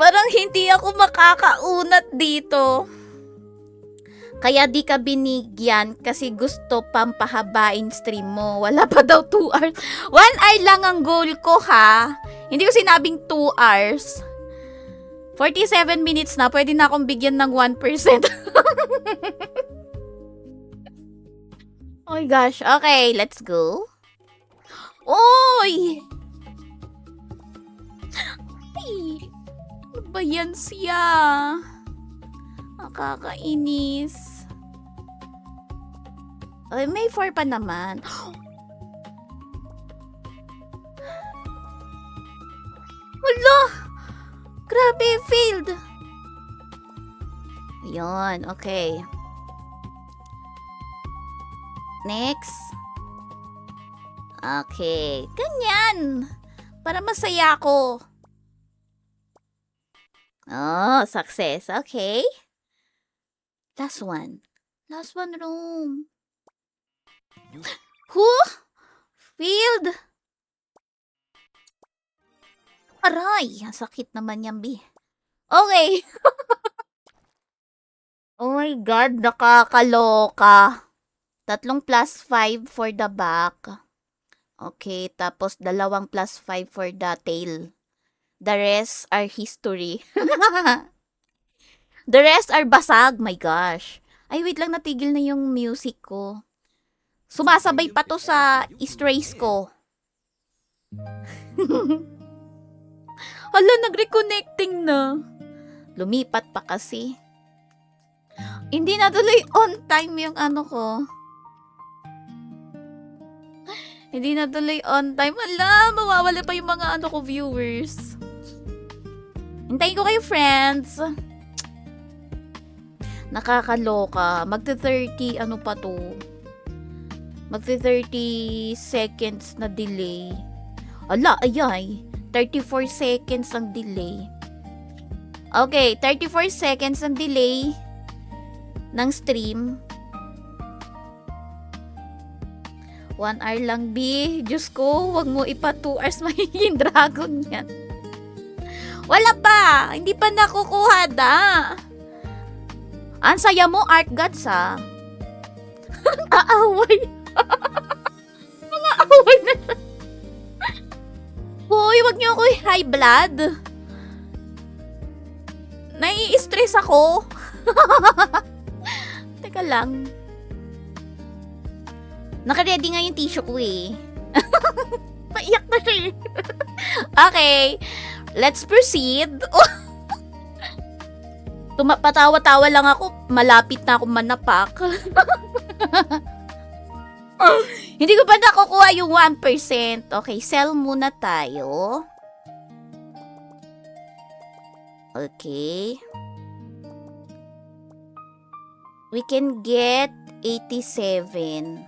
Parang hindi ako makakaunat dito. Kaya di ka binigyan kasi gusto pampahabain stream mo. Wala pa daw 2 hours. 1 hour lang ang goal ko, ha? Hindi ko sinabing 2 hours. 47 minutes na. Pwede na akong bigyan ng 1%. Oh my gosh. Okay, let's go. Oy! Ay! Ano ba yan siya? Nakakainis. Ay, may 4 pa naman. Wala! Grabe, failed. Ayun, okay. Next. Okay, ganyan. Para masaya ako. Oh, success. Okay. Last one. Last one room. Who? Field? Aray, ang sakit naman yan, B. Okay. Oh my God, nakakaloka. 3 plus 5 for the back. Okay, tapos 2 plus 5 for the tail. The rest are history. The rest are basag. My gosh. Ay, wait lang, natigil na yung music ko. Sumasabay pa to sa strays ko. Hala, nag-reconnecting na. Lumipat pa kasi. Hindi na tuloy on time yung ano ko. Hindi na tuloy on time. Hala, mawawala pa yung mga ano ko viewers. Hintayin ko kayo, friends. Nakakaloka. Magte-30, ano pa to? Magte-30 seconds na delay. Ala, ayay. 34 seconds ang delay. Okay, 34 seconds ang delay ng stream. 1 hour lang, B. Diyos ko, wag mo ipa 2 hours magiging dragon yan. Wala pa! Hindi pa nakukuha da. Ang saya mo, Art Gods, ha? Aaway. Buhay na siya. Hoy, wag niyo ako high blood. Nai-stress ako. Teka lang. Naka-ready nga yung tissue ko eh. Paiyak na siya eh. Okay. Let's proceed. Patawa-tawa lang ako. Malapit na akong manapak. Hindi ko pa nakukuha yung 1%. Okay, sell muna tayo. Okay. We can get 87.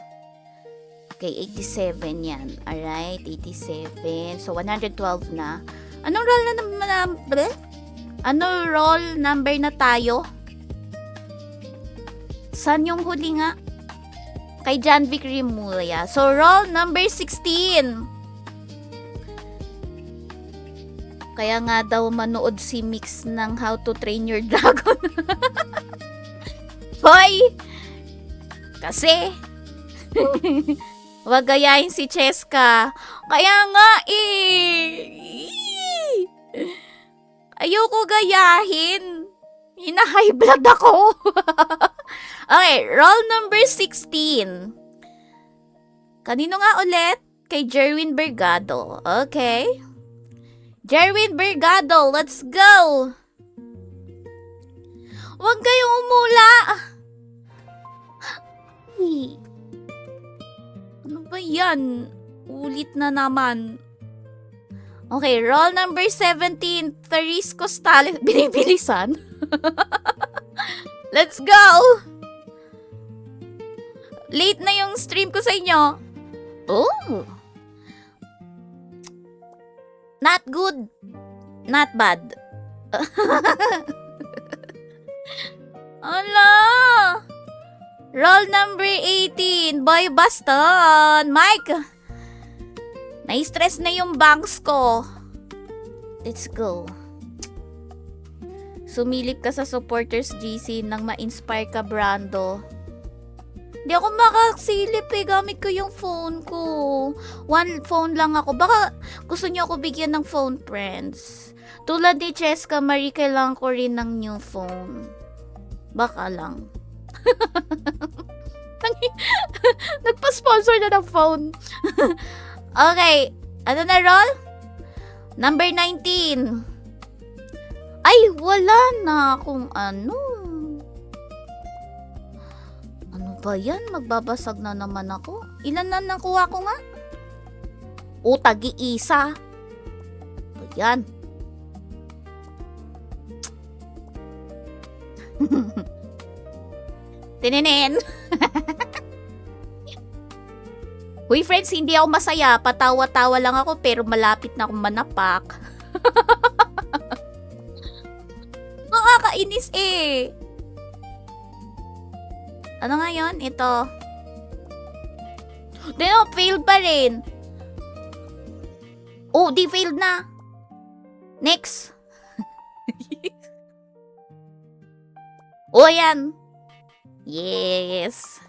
Okay, 87 yan. Alright, 87. So, 112 na. Anong roll Anong roll number na tayo? Saan yung huli nga? Kay Janvic Rimulya. So, roll number 16. Kaya nga daw manood si Mix ng How to Train Your Dragon. Hoy! Kasi, wag gayahin si Cheska. Kaya nga ayoko gayahin. Hina-high blood ako. Okay, roll number 16. Kanino nga ulit? Kay Jerwin Bergado. Okay. Jerwin Bergado, let's go! Huwag kayong umula! Ano ba yan? Ulit na naman. Okay, roll number 17. Therese Costales. Binibilisan? Let's go! Late na yung stream ko sa inyo. Oh! Not good. Not bad. Ala! Roll number 18. Boy Baston. Mike! Na-stress na yung banks ko. Let's go. Sumilip ka sa supporters GC nang ma-inspire ka, Brando. Hindi ako makasilip eh. Gamit ko yung phone ko. One phone lang ako. Baka gusto niyo ako bigyan ng phone, friends. Tulad ni Cheska Marie, kailangan ko rin ng new phone. Baka lang. Nagpa-sponsor na ng phone. Okay. Ano na roll? Number 19. Ay, wala na akong ano. Ano ba yan? Magbabasag na naman ako. Ilan na nakuha ko nga? O, tagi-isa. Ayan. Tininin. Uy, friends, hindi ako masaya. Patawa-tawa lang ako pero malapit na akong manapak. Nakakainis eh. Ano nga yun? Ito. Dino, failed pa rin. Oh, di failed na. Next. Oh, yan. Yes.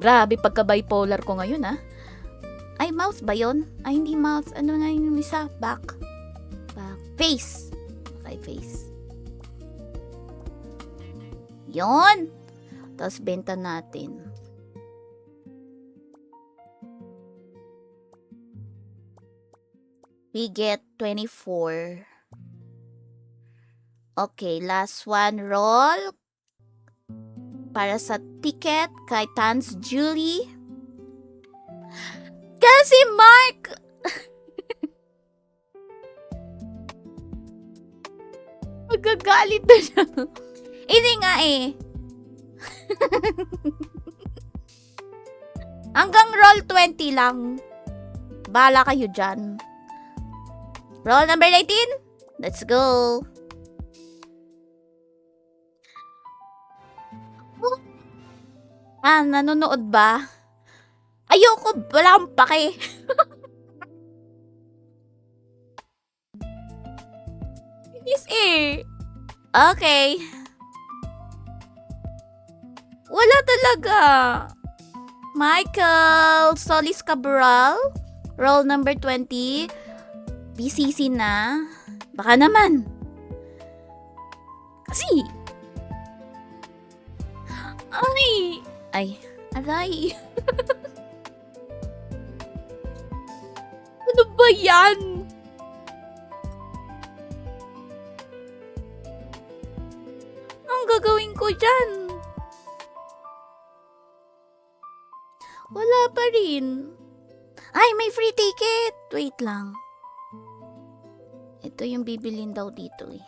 Grabe pagka-bipolar ko ngayon, ah. Ay, mouse ba yun? Ay, hindi mouse. Ano nga yung isa? Back. Back. Face. Okay, face. Yon. Tapos, benta natin. We get 24. Okay, last one. Roll. Para sa ticket kay Tans Julie. Kasi Mark! Magagalit na siya. Hindi nga eh. Hanggang roll 20 lang. Bahala kayo dyan. Roll number 19. Let's go. Ah, nanonood ba? Ayoko, wala akong pake. Inis eh. Okay. Wala talaga. Michael Solis Cabral, roll number 20. BCC na. Baka naman. Kasi. Aray. Ano ba yan? Ang gagawin ko dyan? Wala pa rin. Ay, may free ticket. Wait lang. Ito yung bibilin daw dito eh.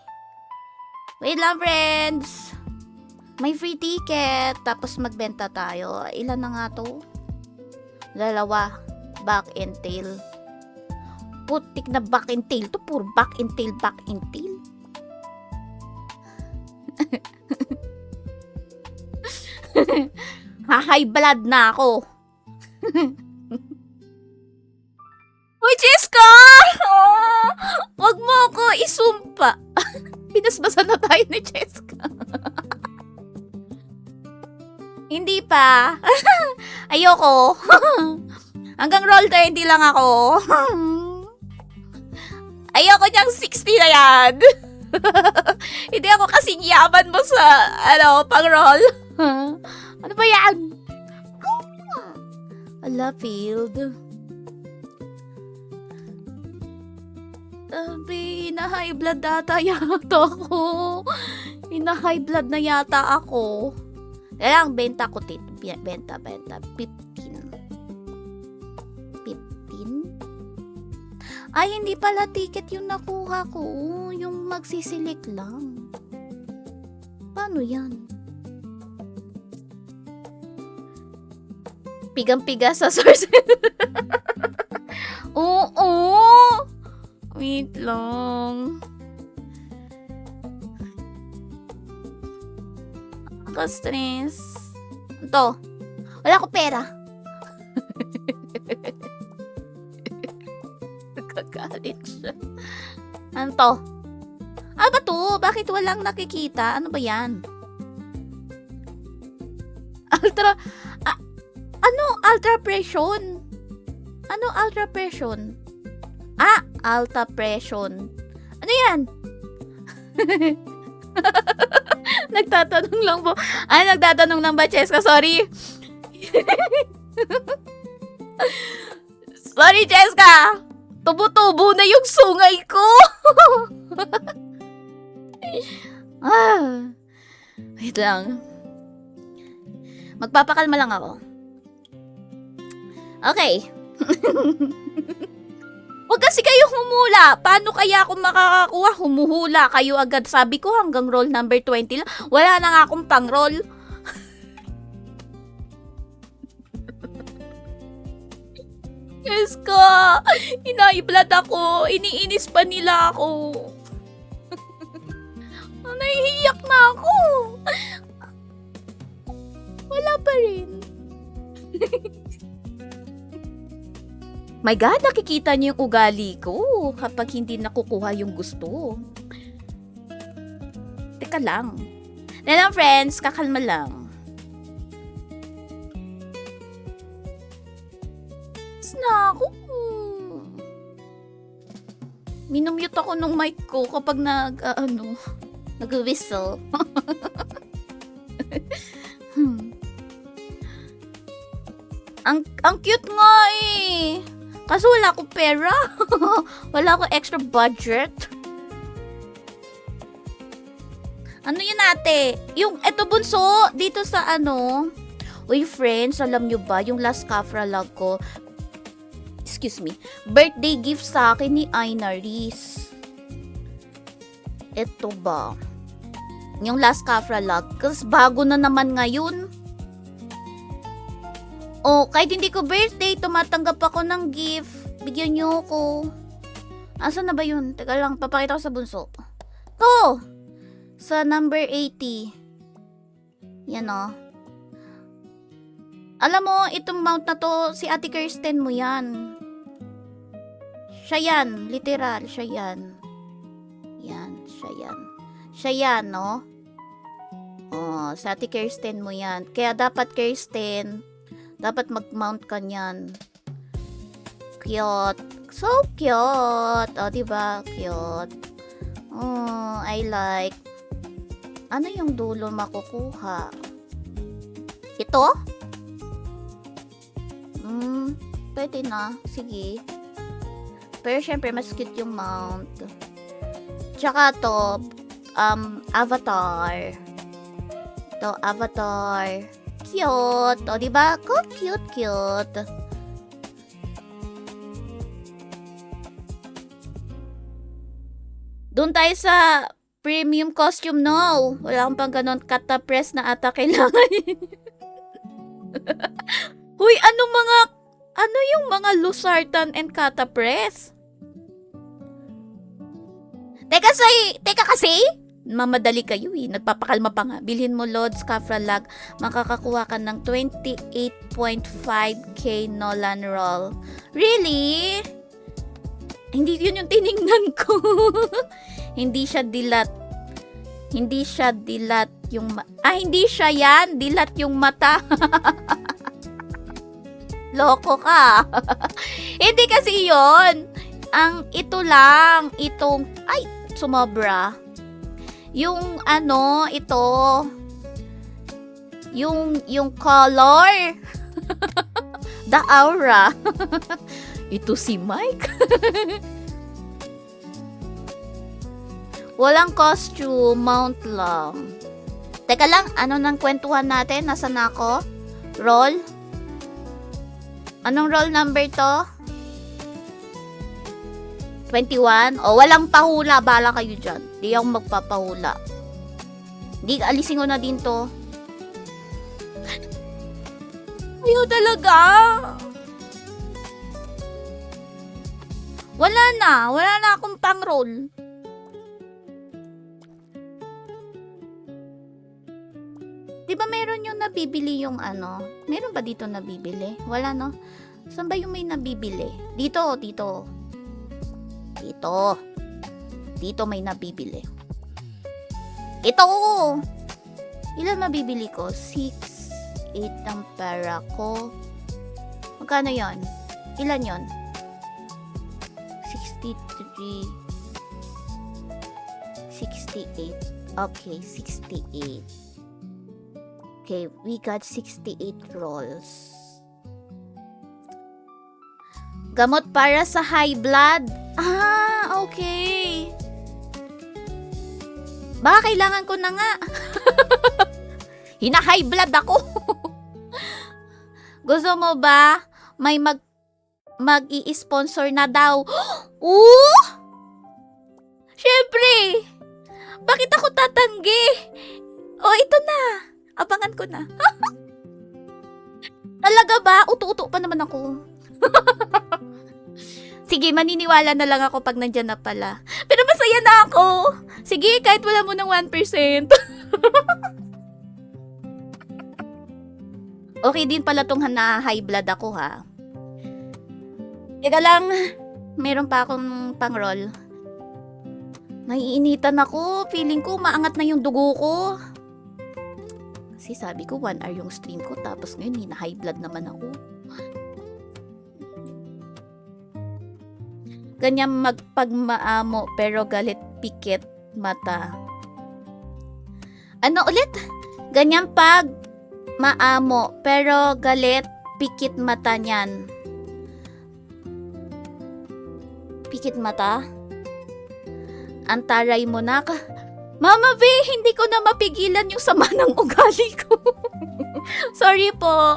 Wait lang, friends. May free ticket. Tapos magbenta tayo. Ilan na nga to? 2. Back and tail. Putik na back and tail. To puro back and tail, back and tail. High blood na ako. Uy, Jessica! Oh, wag mo ako isumpa. Pinasbasan na tayo ni Jessica. Hindi pa. Ayoko. Hanggang roll 20 lang ako. Ayoko niyang 60 na yan. Hindi ako kasing yaman mo sa, pang-roll. Ano ba yan? Ala, field. Hina-high blood yata ako. Hina-high blood na yata ako. Kaya lang, benta ko tito. Benta. 15. Ay, hindi pala ticket yung nakuha ko. Yung magsisilik lang. Paano yan? Pigang-piga sa source. Oo. Wait lang. Stress. Ito. Wala ko pera. Nagkagalit siya. Ano to? Ano ba to? Bakit walang nakikita? Ano ba yan? Ultra pression? Ano ultra pression? Alta pression. Ano yan? Nagtatanong lang po. Nagtatanong lang ba, Cheska? Sorry. Sorry, Cheska. Tubo-tubo na yung sungay ko. Wait lang. Magpapakalma lang ako. Okay. Huwag kasi kayo humula. Paano kaya ako makakakuha? Humuhula kayo agad. Sabi ko hanggang roll number 20 lang. Wala na nga akong pang-roll. Yes ka. Inaiblad ako. Iniinis pa nila ako. Nahihiyak na ako. Wala pa rin. My God, nakikita niyo yung ugali ko kapag hindi nakukuha yung gusto. Teka lang. Lang friends, kakalma lang. Na ako. Minumute ako ng mic ko kapag nag-whistle. Ang cute nga eh. Kaso wala akong pera. Wala akong extra budget. Ano yun ate? Yung eto bunso, dito sa Uy friends, alam nyo ba, yung last Kafra log ko, excuse me, birthday gift sa akin ni Aina Reese. Eto ba? Yung last Kafra log, kasi bago na naman ngayon. Kahit hindi ko birthday, tumatanggap ako ng gift. Bigyan nyo ako. Asan na ba yun? Teka lang, papakita ko sa bunso. To! Sa number 80. Yan o. Alam mo, itong mount na to, si Ate Kirsten mo yan. Siya yan, literal, siya yan. Yan, siya yan. Siya yan, no? Sa Ate Kirsten mo yan. Kaya dapat, Kirsten, Dapat mag-mount ka niyan. Cute. So cute. O, diba? Cute. Oh, I like. Ano yung dulo makukuha? Ito? Pwede na. Sige. Pero syempre, mas cute yung mount. Tsaka to, avatar. Ito, avatar. Cute. O, diba? Cute, cute. Doon tayo sa premium costume, no. Wala akong pang ganon kata-press na ata kailangan. Huy, ano yung mga Losartan and kata-press? Teka kasi, mamadali kayo eh. Nagpapakalma pa nga. Bilhin mo Lods Kafralag, makakakuha ka ng 28.5k Nolan Roll. Really? Hindi yun yung tiningnan ko. Hindi siya dilat yung hindi siya yan. Dilat yung mata. Loko ka. Hindi kasi yon. Ito lang. Sumobra. Yung ito. Yung color. The aura. Ito si Mike. Walang costume, mount lang. Teka lang, ano nang kwentuhan natin? Nasaan ako? Roll? Anong roll number to? 21? O, walang pahula. Bala kayo dyan. Di ako magpapahula. Di, alisin ko na din to. Ayaw talaga. Wala na akong pang-roll. Di ba meron yung nabibili yung Meron ba dito nabibili? Wala, no? Saan ba yung may nabibili? Dito. Dito may nabibili. Ito! Ilan mabibili ko? 6, 8 ang pera ko. Magkano yon? Ilan yon? 63, 68. Okay, 68. Okay, we got 68 rolls. Gamot para sa high blood. Okay. Baka kailangan ko na nga. Hina-high blood ako. Gusto mo ba? May mag-i-sponsor na daw. Syempre. Bakit ako tatanggi? Ito na. Abangan ko na. Talaga ba? Uto-uto pa naman ako. Sige, maniniwala na lang ako pag nandyan na pala. Pero masaya na ako. Sige, kahit wala mo ng 1%. Okay din pala tong high blood ako, ha. Teka lang, meron pa akong pang-roll. Naiinitan ako. Feeling ko maangat na yung dugo ko. Kasi sabi ko 1 hour yung stream ko, tapos ngayon high blood naman ako. Ganyan magpagmaamo pero galit pikit mata. Ano ulit? Ganyan pag maamo pero galit pikit mata niyan. Pikit mata? Antaray mo na ka. Mama B, hindi ko na mapigilan yung sama ng ugali ko. Sorry po.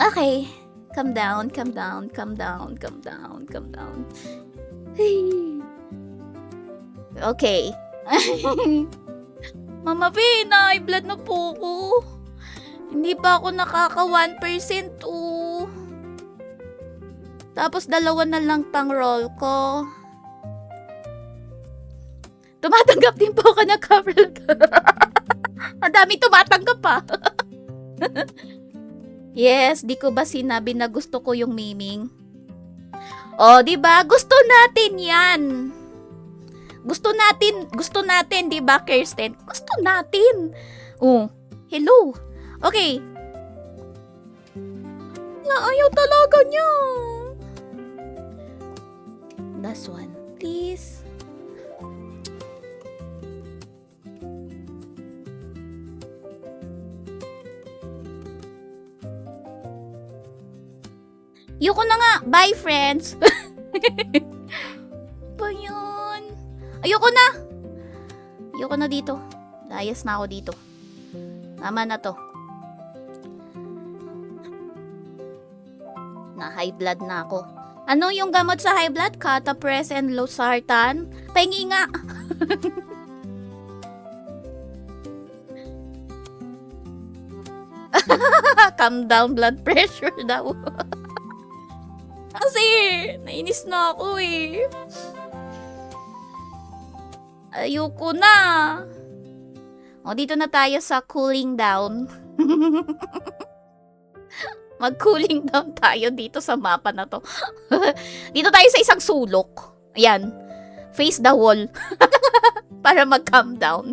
Okay. Calm down. Okay. Mama B, high blood na po ko. Hindi pa ako nakaka 1%. Tapos 2 na lang pang roll ko. Tumatanggap din po ako ng cover. Ang dami tumatanggap pa. Yes, di ko ba sinabi na gusto ko yung miming? Di ba? Gusto natin 'yan. Gusto natin, di ba, Kirsten? Gusto natin. Hello. Okay. Ayaw talaga niya. Last one, please. Ayoko na nga. Bye, friends. Ba yun? Ayoko na. Ayoko na dito. Layas na ako dito. Tama na to. Na high blood na ako. Ano yung gamot sa high blood? Catapres and losartan? Pahingi nga. Calm down blood pressure daw. Kasi, nainis na ako eh. Ayoko na. O, dito na tayo sa cooling down. Mag-cooling down tayo dito sa mapa na to. Dito tayo sa isang sulok. Ayan. Face the wall. Para mag-calm down.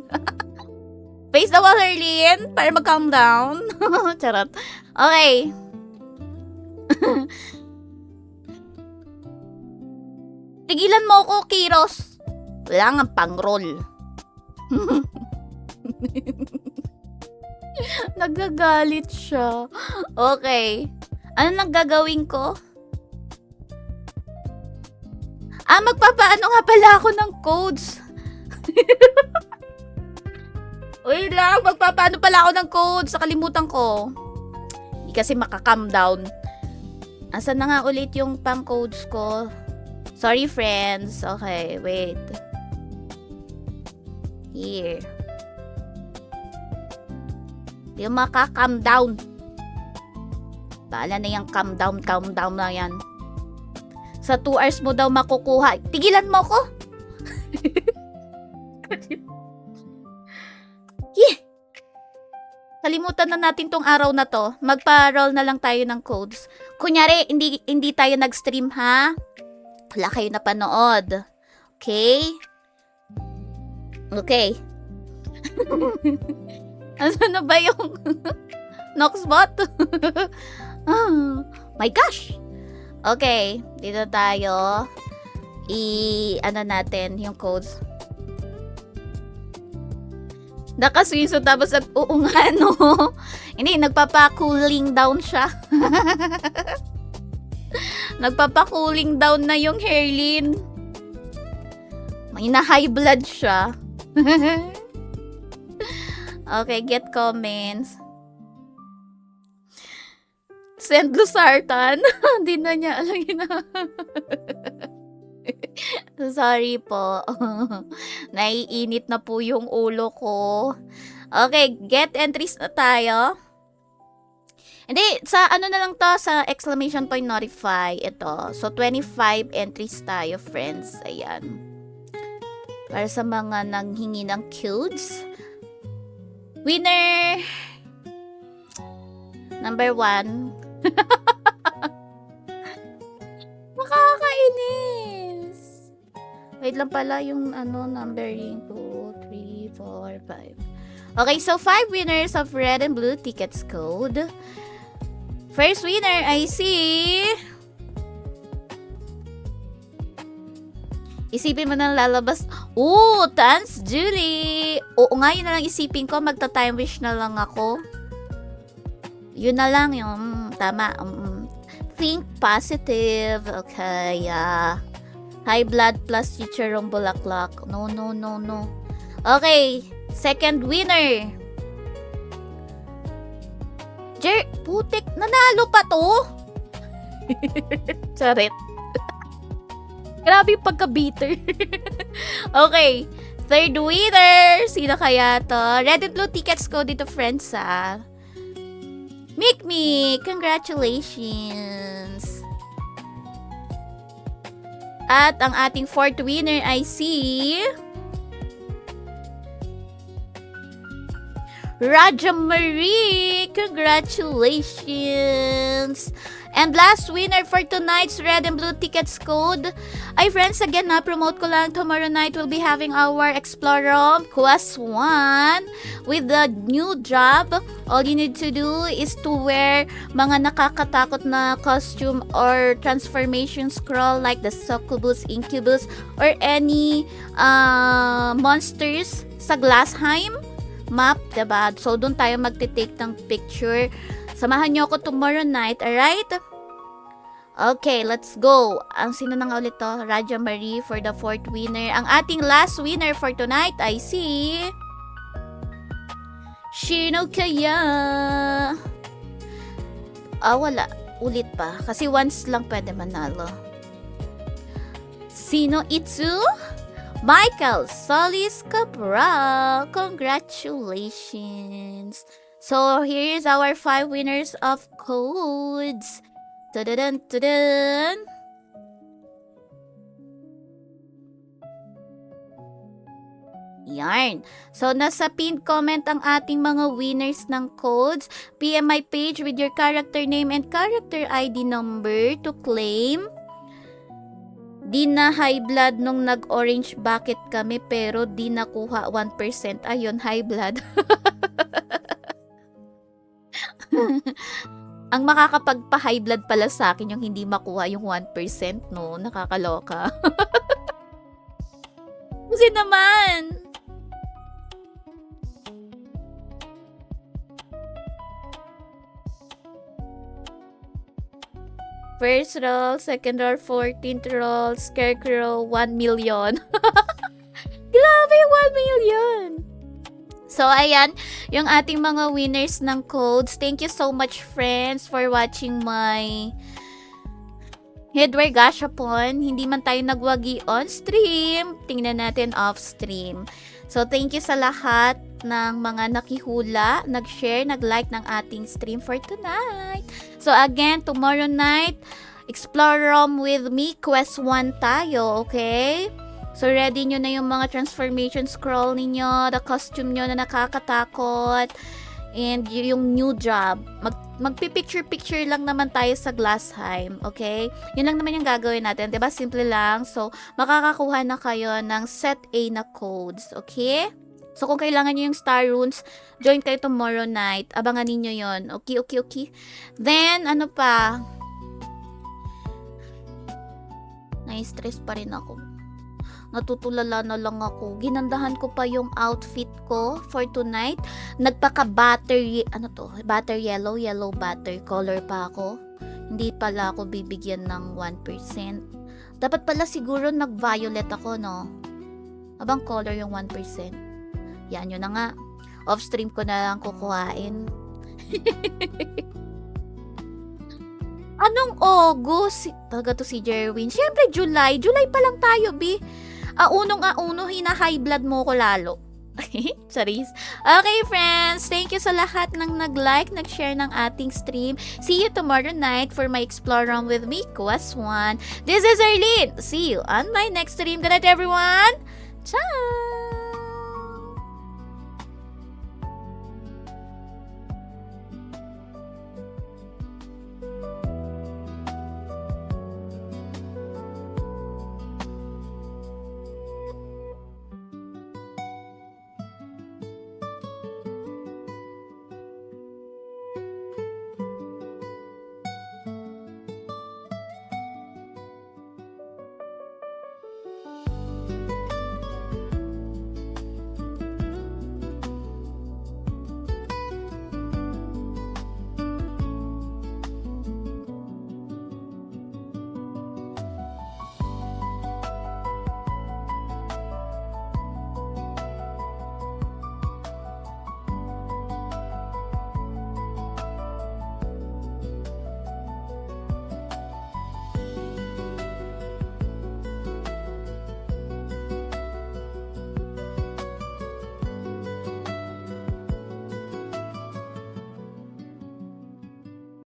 Face the wall, Herlin. Para mag-calm down. Charot. Okay. Tigilan mo ako, Kiros. Wala nga pang-roll. Nagagalit siya. Okay. Ano nang gagawin ko? Magpapaano nga pala ako ng codes. Uy lang, magpapaano pala ako ng codes. Nakalimutan ko. Hindi kasi makakam down. Asan na nga ulit yung pang codes ko? Sorry, friends. Okay, wait. Here. Yung maka-calm down. Baala na yung calm down na yan. Sa 2 hours mo daw makukuha. Tigilan mo ko. Yeah. Kalimutan na natin tong araw na to. Magpa-roll na lang tayo ng codes. Kunyari, hindi tayo nag-stream, ha? Wala kayo napanood. Okay? Okay. Ano na ba yung Noxbot? Oh my gosh! Okay, dito tayo. Ano natin yung codes. Nakaswinso tapos oo nga, no? Hindi, nagpapa-cooling down siya. Nagpapa-cooling down na yung Herlin. May na-high blood siya. Okay, get comments. Send Losartan. Hindi na niya alam yun. Sorry po. Naiinit na po yung ulo ko. Okay, get entries na tayo. Hindi, sa ano na lang to, sa exclamation point notify, ito. So, 25 entries tayo, friends. Ayan. Para sa mga nanghingi ng codes. Winner! Number 1. Nakakainis. Wait lang pala yung numbering. 2, 3, 4, 5. Okay, so 5 winners of red and blue tickets code. First winner, I see. Isipin mo na lalabas. Thanks, Julie. Oo nga, yun na lang isipin ko. Magta-time wish na lang ako. Yun na lang yung tama. Think positive. Okay, high blood plus chicharong bulaklak. No. Okay, second winner. Putik, nanalo pa to? Charit. Grabe yung pagka-bitter. Okay, third winner. Sino kaya to? Red and blue tickets ko dito, friends, ha? Mikmi, congratulations. At ang ating fourth winner I see Raja Marie, congratulations. And last winner for tonight's red and blue tickets code. Ay friends, again na, promote ko lang, tomorrow night we'll be having our Explorer Quest 1 with the new job. All you need to do is to wear mga nakakatakot na costume or transformation scroll like the succubus, incubus, or any monsters sa Glassheim map, diba? So, doon tayo magte-take ng picture. Samahan nyo ako tomorrow night, alright? Okay, let's go. Ang sino na nga ulit to? Raja Marie for the 4th winner. Ang ating last winner for tonight ay si... Sino kaya? Wala. Ulit pa. Kasi once lang pwede manalo. Sino itu? Michael Solis Cabral. Congratulations. So, here is our 5 winners of codes. Tadadun, tadadun. Yarn. So, nasa pinned comment ang ating mga winners ng codes. PM my page with your character name and character ID number to claim. Di na high blood nung nag-orange bucket kami pero di nakuha 1%. Ayun, high blood. Ang makakapagpa-high blood pala sa akin yung hindi makuha yung 1%, no? Nakakaloka. Kasi naman. First roll, second roll, 14th roll, scarecrow, 1 million. Grabe, 1 million! So, ayan, yung ating mga winners ng codes. Thank you so much, friends, for watching my Headwear Gashapon. Hindi man tayo nagwagi on stream. Tingnan natin off stream. So, thank you sa lahat ng mga nakihula, nag-share, nag-like ng ating stream for tonight. So, again, tomorrow night, Explore Rome with me, Quest 1 tayo, okay? So, ready nyo na yung mga transformation scroll ninyo, the costume nyo na nakakatakot, and yung new job. Magpipicture-picture lang naman tayo sa Glassheim, okay? Yun lang naman yung gagawin natin, diba? Simple lang. So, makakakuha na kayo ng set A na codes, okay? So, kung kailangan nyo yung star runes, join kayo tomorrow night. Abangan ninyo yon. Okay, okay, okay. Then, ano pa? Na-stress pa rin ako. Natutulala na lang ako. Ginandahan ko pa yung outfit ko for tonight. Nagpaka-butter, ano to? Butter yellow, yellow butter color pa ako. Hindi pala ako bibigyan ng 1%. Dapat pala siguro nag-violet ako, no? Abang color yung 1%. Yan, yun na nga. Off-stream ko na lang kukuhain. Anong August? Talaga to si Jerwin. Siyempre, July. July pa lang tayo, bi. Unong-auno, hina-high blood mo ko lalo. Charis. Okay, friends. Thank you sa lahat ng nag-like, nag-share ng ating stream. See you tomorrow night for my Explore Rome with me, Quest 1. This is Arlene. See you on my next stream. Good night, everyone. Ciao!